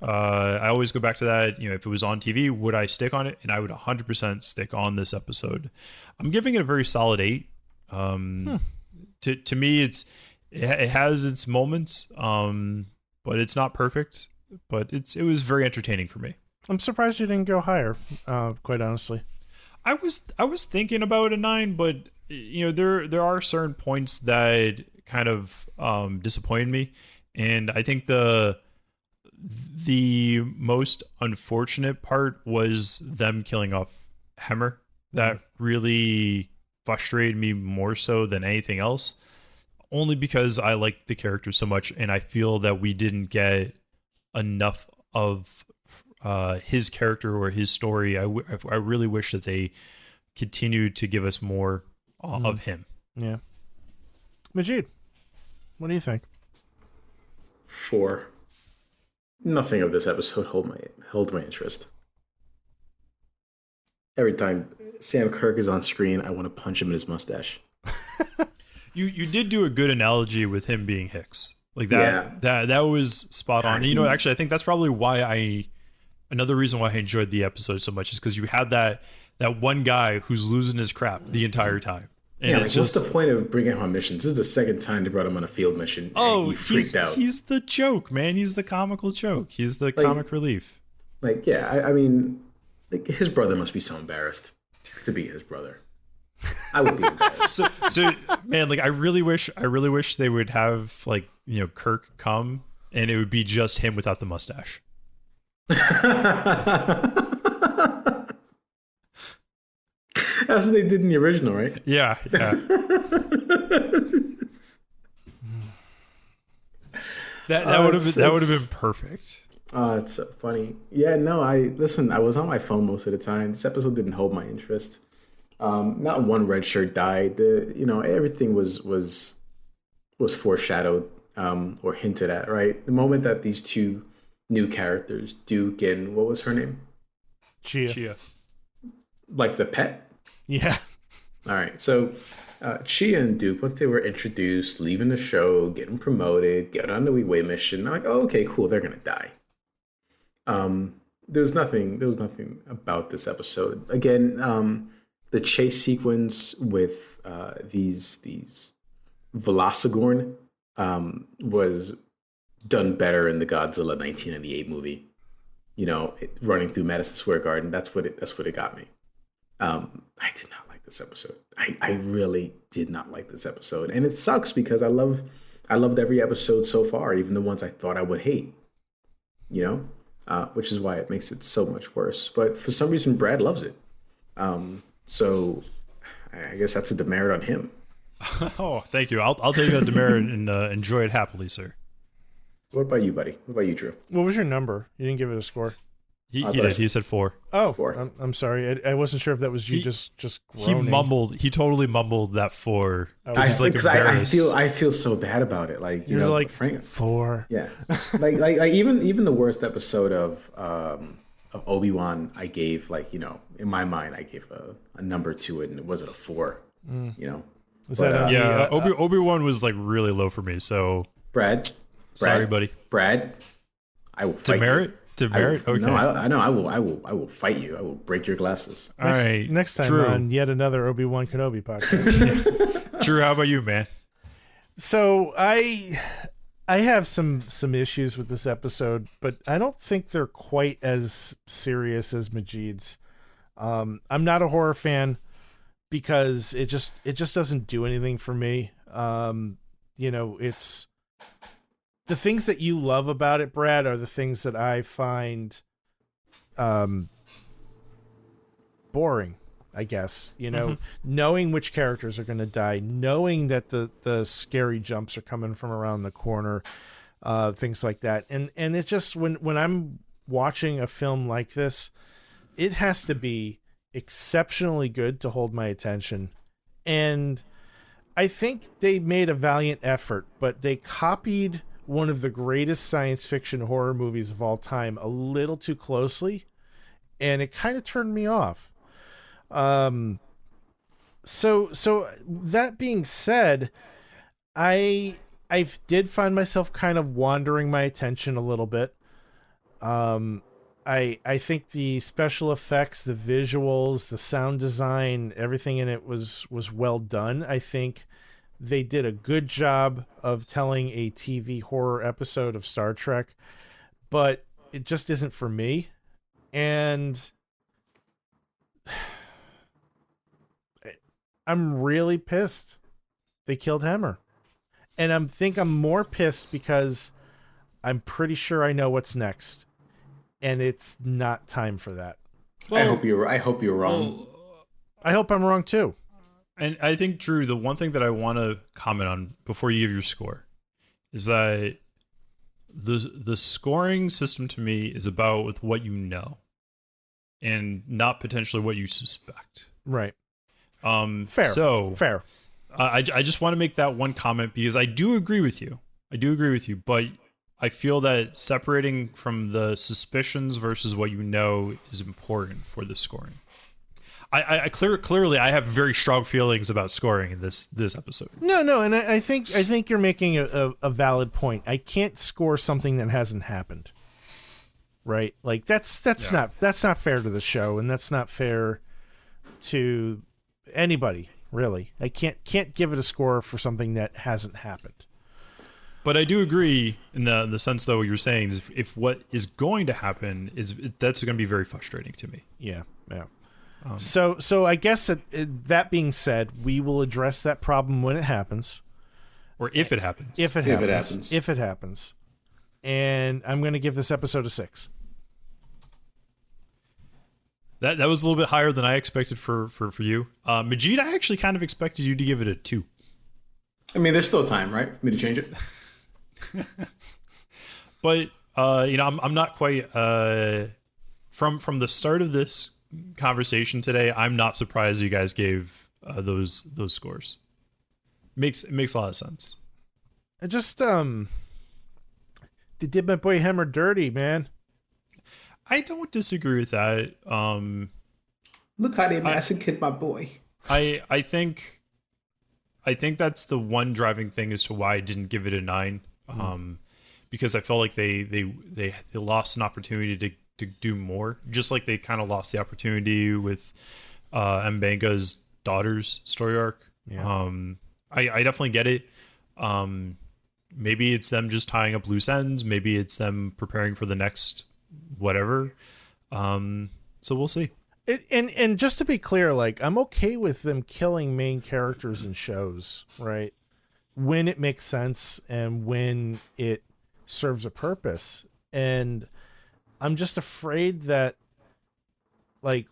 I always go back to that. If it was on TV, would I stick on it? And I would 100% stick on this episode. I'm giving it a very solid 8. To me, it has its moments, but it's not perfect. But it was very entertaining for me. I'm surprised you didn't go higher. Quite honestly, I was thinking about a 9, but there are certain points that kind of disappointed me, and I think the most unfortunate part was them killing off Hemmer. That really frustrated me more so than anything else, only because I liked the character so much, and I feel that we didn't get enough of his character or his story. I really wish that they continued to give us more of him. Yeah. Majeed, what do you think? 4. Nothing of this episode held my interest. Every time Sam Kirk is on screen, I want to punch him in his mustache. You did do a good analogy with him being Hicks. Like that. Yeah. That was spot on. And, actually, I think that's probably why another reason why I enjoyed the episode so much is because you had that one guy who's losing his crap the entire time. And what's the point of bringing him on missions? This is the second time they brought him on a field mission. And he freaked out. He's the joke, man. He's the comical joke. He's the comic relief. I mean, his brother must be so embarrassed to be his brother. I would be embarrassed. so man, I really wish they would have Kirk come and it would be just him without the mustache. That's what they did in the original, right? Yeah. That would have been perfect. Oh, it's so funny. Yeah, no, I was on my phone most of the time. This episode didn't hold my interest. Not one red shirt died. Everything was foreshadowed or hinted at, right? The moment that these two new characters, Duke and what was her name? Chia. Like the pet? Yeah. All right. So Chia and Duke, once they were introduced, leaving the show, getting promoted, getting on the away mission, I'm like, oh, okay, cool, they're gonna die. There was nothing about this episode. Again, the chase sequence with these Velocigorn was done better in the Godzilla 1998 movie. Running through Madison Square Garden. That's what it got me. I did not like this episode. I really did not like this episode, and it sucks because I loved every episode so far, even the ones I thought I would hate. Which is why it makes it so much worse. But for some reason, Brad loves it. So I guess that's a demerit on him. Oh, thank you. I'll take that demerit and enjoy it happily, sir. What about you, buddy? What about you, Drew? What was your number? You didn't give it a score. He did. He said 4. Oh, 4. I'm sorry. I wasn't sure if that was you just groaning. He mumbled. He totally mumbled that 4. He's like I feel so bad about it. Like You're like Frank, 4. Yeah, like even the worst episode of Obi-Wan, I gave in my mind I gave a number to it, and it wasn't a 4. Is that yeah? Obi-Wan was like really low for me. So Brad, sorry, buddy. Brad, I will fight you. Demerit? Okay. No, I will fight you. I will break your glasses. All right. Next time Drew. on yet another Obi-Wan Kenobi podcast. Drew, how about you, man? So I have some issues with this episode, but I don't think they're quite as serious as Majeed's. I'm not a horror fan because it just doesn't do anything for me. It's the things that you love about it, Brad, are the things that I find boring, I guess. Knowing which characters are going to die, knowing that the scary jumps are coming from around the corner, things like that. And it just, when I'm watching a film like this, it has to be exceptionally good to hold my attention. And I think they made a valiant effort, but they copied one of the greatest science fiction horror movies of all time a little too closely, and it kind of turned me off. So that being said, I did find myself kind of wandering my attention a little bit. I think the special effects, the visuals, the sound design, everything in it was well done. I think they did a good job of telling a TV horror episode of Star Trek, but it just isn't for me. And I'm really pissed they killed Hemmer. And I'm more pissed because I'm pretty sure I know what's next. And it's not time for that. Well, I hope you're wrong. I hope I'm wrong too. And I think, Drew, the one thing that I want to comment on before you give your score is that the scoring system to me is about with what you know and not potentially what you suspect. Right. Fair. So fair. I just want to make that one comment because I do agree with you. But I feel that separating from the suspicions versus what you know is important for the scoring. Clearly I have very strong feelings about scoring in this episode. No, and I think you're making a valid point. I can't score something that hasn't happened. Right? Like that's not fair to the show, and that's not fair to anybody, really. I can't give it a score for something that hasn't happened. But I do agree in the sense, though, what you're saying is if what is going to happen that's going to be very frustrating to me. Yeah. So I guess that being said, we will address that problem when it happens, or if it happens. If it happens, and I'm going to give this episode a 6. That was a little bit higher than I expected for you, Majeed. I actually kind of expected you to give it a 2. I mean, there's still time, right, for me to change it. But I'm not quite from the start of this conversation today. I'm not surprised you guys gave those scores. It makes a lot of sense. I just they did my boy Hemmer dirty, man. I don't disagree with that. Look how they massacred my boy. I think that's the one driving thing as to why I didn't give it a 9. Because I felt like they lost an opportunity to do more, just like they kind of lost the opportunity with Mbenga's daughter's story arc. Yeah. I definitely get it. Maybe it's them just tying up loose ends. Maybe it's them preparing for the next whatever. So we'll see. And just to be clear, like, I'm okay with them killing main characters in shows, right? When it makes sense and when it serves a purpose. And I'm just afraid that, like,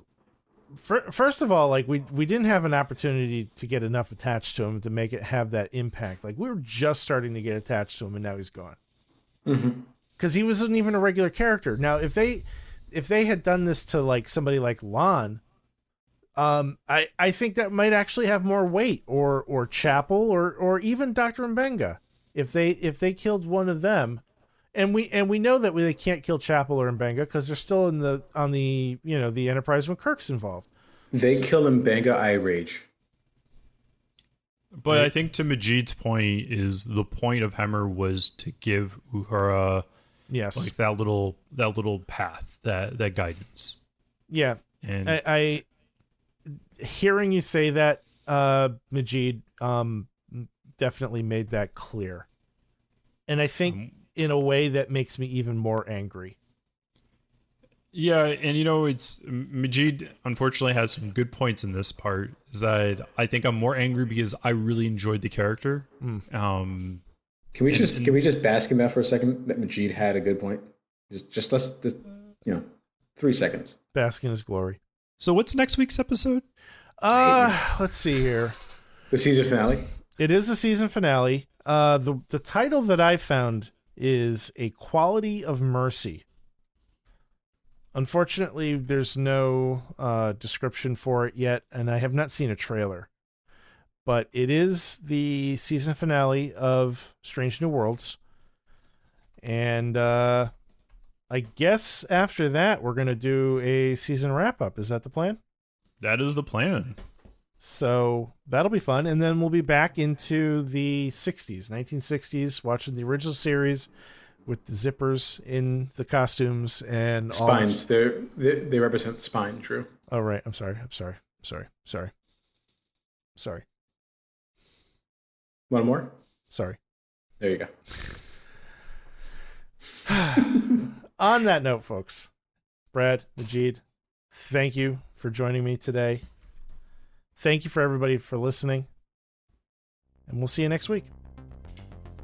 first of all, like, we didn't have an opportunity to get enough attached to him to make it have that impact. Like, we were just starting to get attached to him, and now he's gone. because he wasn't even a regular character. Now, if they had done this to like somebody like Lon, I think that might actually have more weight, or Chapel, or even Dr. Mbenga, if they killed one of them. And we know that they can't kill Chapel or Mbenga because they're still on the Enterprise when Kirk's involved. They kill Mbenga, I rage. But I think to Majeed's point is the point of Hemmer was to give Uhura like that little path, that guidance. Yeah. And I hearing you say that, Majeed, definitely made that clear. And I think in a way that makes me even more angry. Yeah, and it's Majeed unfortunately has some good points in this part. Is that I think I'm more angry because I really enjoyed the character. Can we just bask in that for a second? That Majeed had a good point. Let's 3 seconds. Bask in his glory. So what's next week's episode? Let's see here. The season finale. It is the season finale. The title that I found is A Quality of Mercy. Unfortunately, there's no description for it yet, and I have not seen a trailer. But it is the season finale of Strange New Worlds. And I guess after that, we're going to do a season wrap-up. Is that the plan? That is the plan. So that'll be fun. And then we'll be back into the 1960s, watching the original series with the zippers in the costumes and spines. They represent the spine, Drew. Oh, right. I'm sorry. One more? Sorry. There you go. On that note, folks, Brad, Majeed, thank you for joining me today. Thank you for everybody for listening. And we'll see you next week.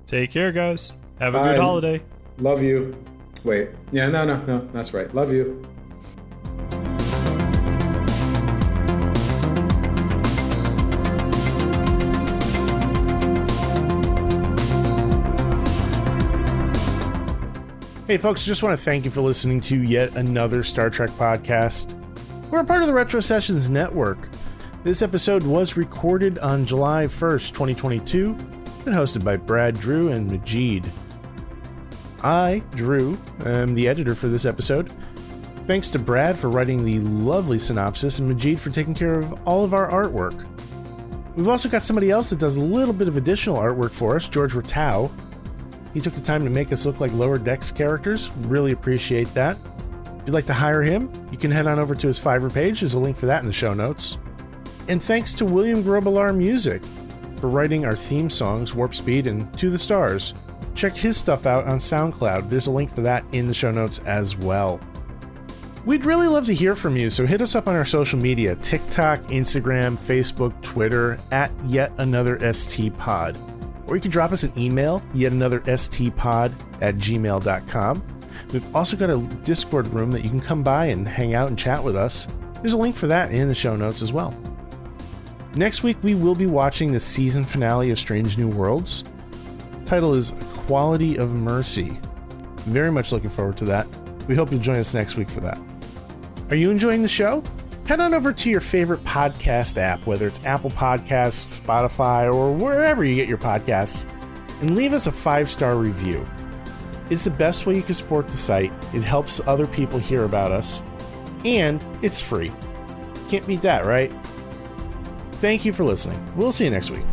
Take care, guys. Have a Bye. good holiday. Love you. Wait. Yeah, no. That's right. Love you. Hey, folks, just want to thank you for listening to yet another Star Trek podcast. We're a part of the Retro Sessions Network. This episode was recorded on July 1st, 2022, and hosted by Brad, Drew, and Majeed. I, Drew, am the editor for this episode. Thanks to Brad for writing the lovely synopsis, and Majeed for taking care of all of our artwork. We've also got somebody else that does a little bit of additional artwork for us, George Ratau. He took the time to make us look like Lower Decks characters. Really appreciate that. If you'd like to hire him, you can head on over to his Fiverr page. There's a link for that in the show notes. And thanks to William Grobelar Music for writing our theme songs, Warp Speed and To the Stars. Check his stuff out on SoundCloud. There's a link for that in the show notes as well. We'd really love to hear from you, so hit us up on our social media, TikTok, Instagram, Facebook, Twitter, at YetAnotherSTPod. Or you can drop us an email, YetAnotherSTPod@gmail.com. We've also got a Discord room that you can come by and hang out and chat with us. There's a link for that in the show notes as well. Next week, we will be watching the season finale of Strange New Worlds. The title is Quality of Mercy. Very much looking forward to that. We hope you'll join us next week for that. Are you enjoying the show? Head on over to your favorite podcast app, whether it's Apple Podcasts, Spotify, or wherever you get your podcasts, and leave us a 5-star review. It's the best way you can support the site. It helps other people hear about us, and it's free. Can't beat that, right? Thank you for listening. We'll see you next week.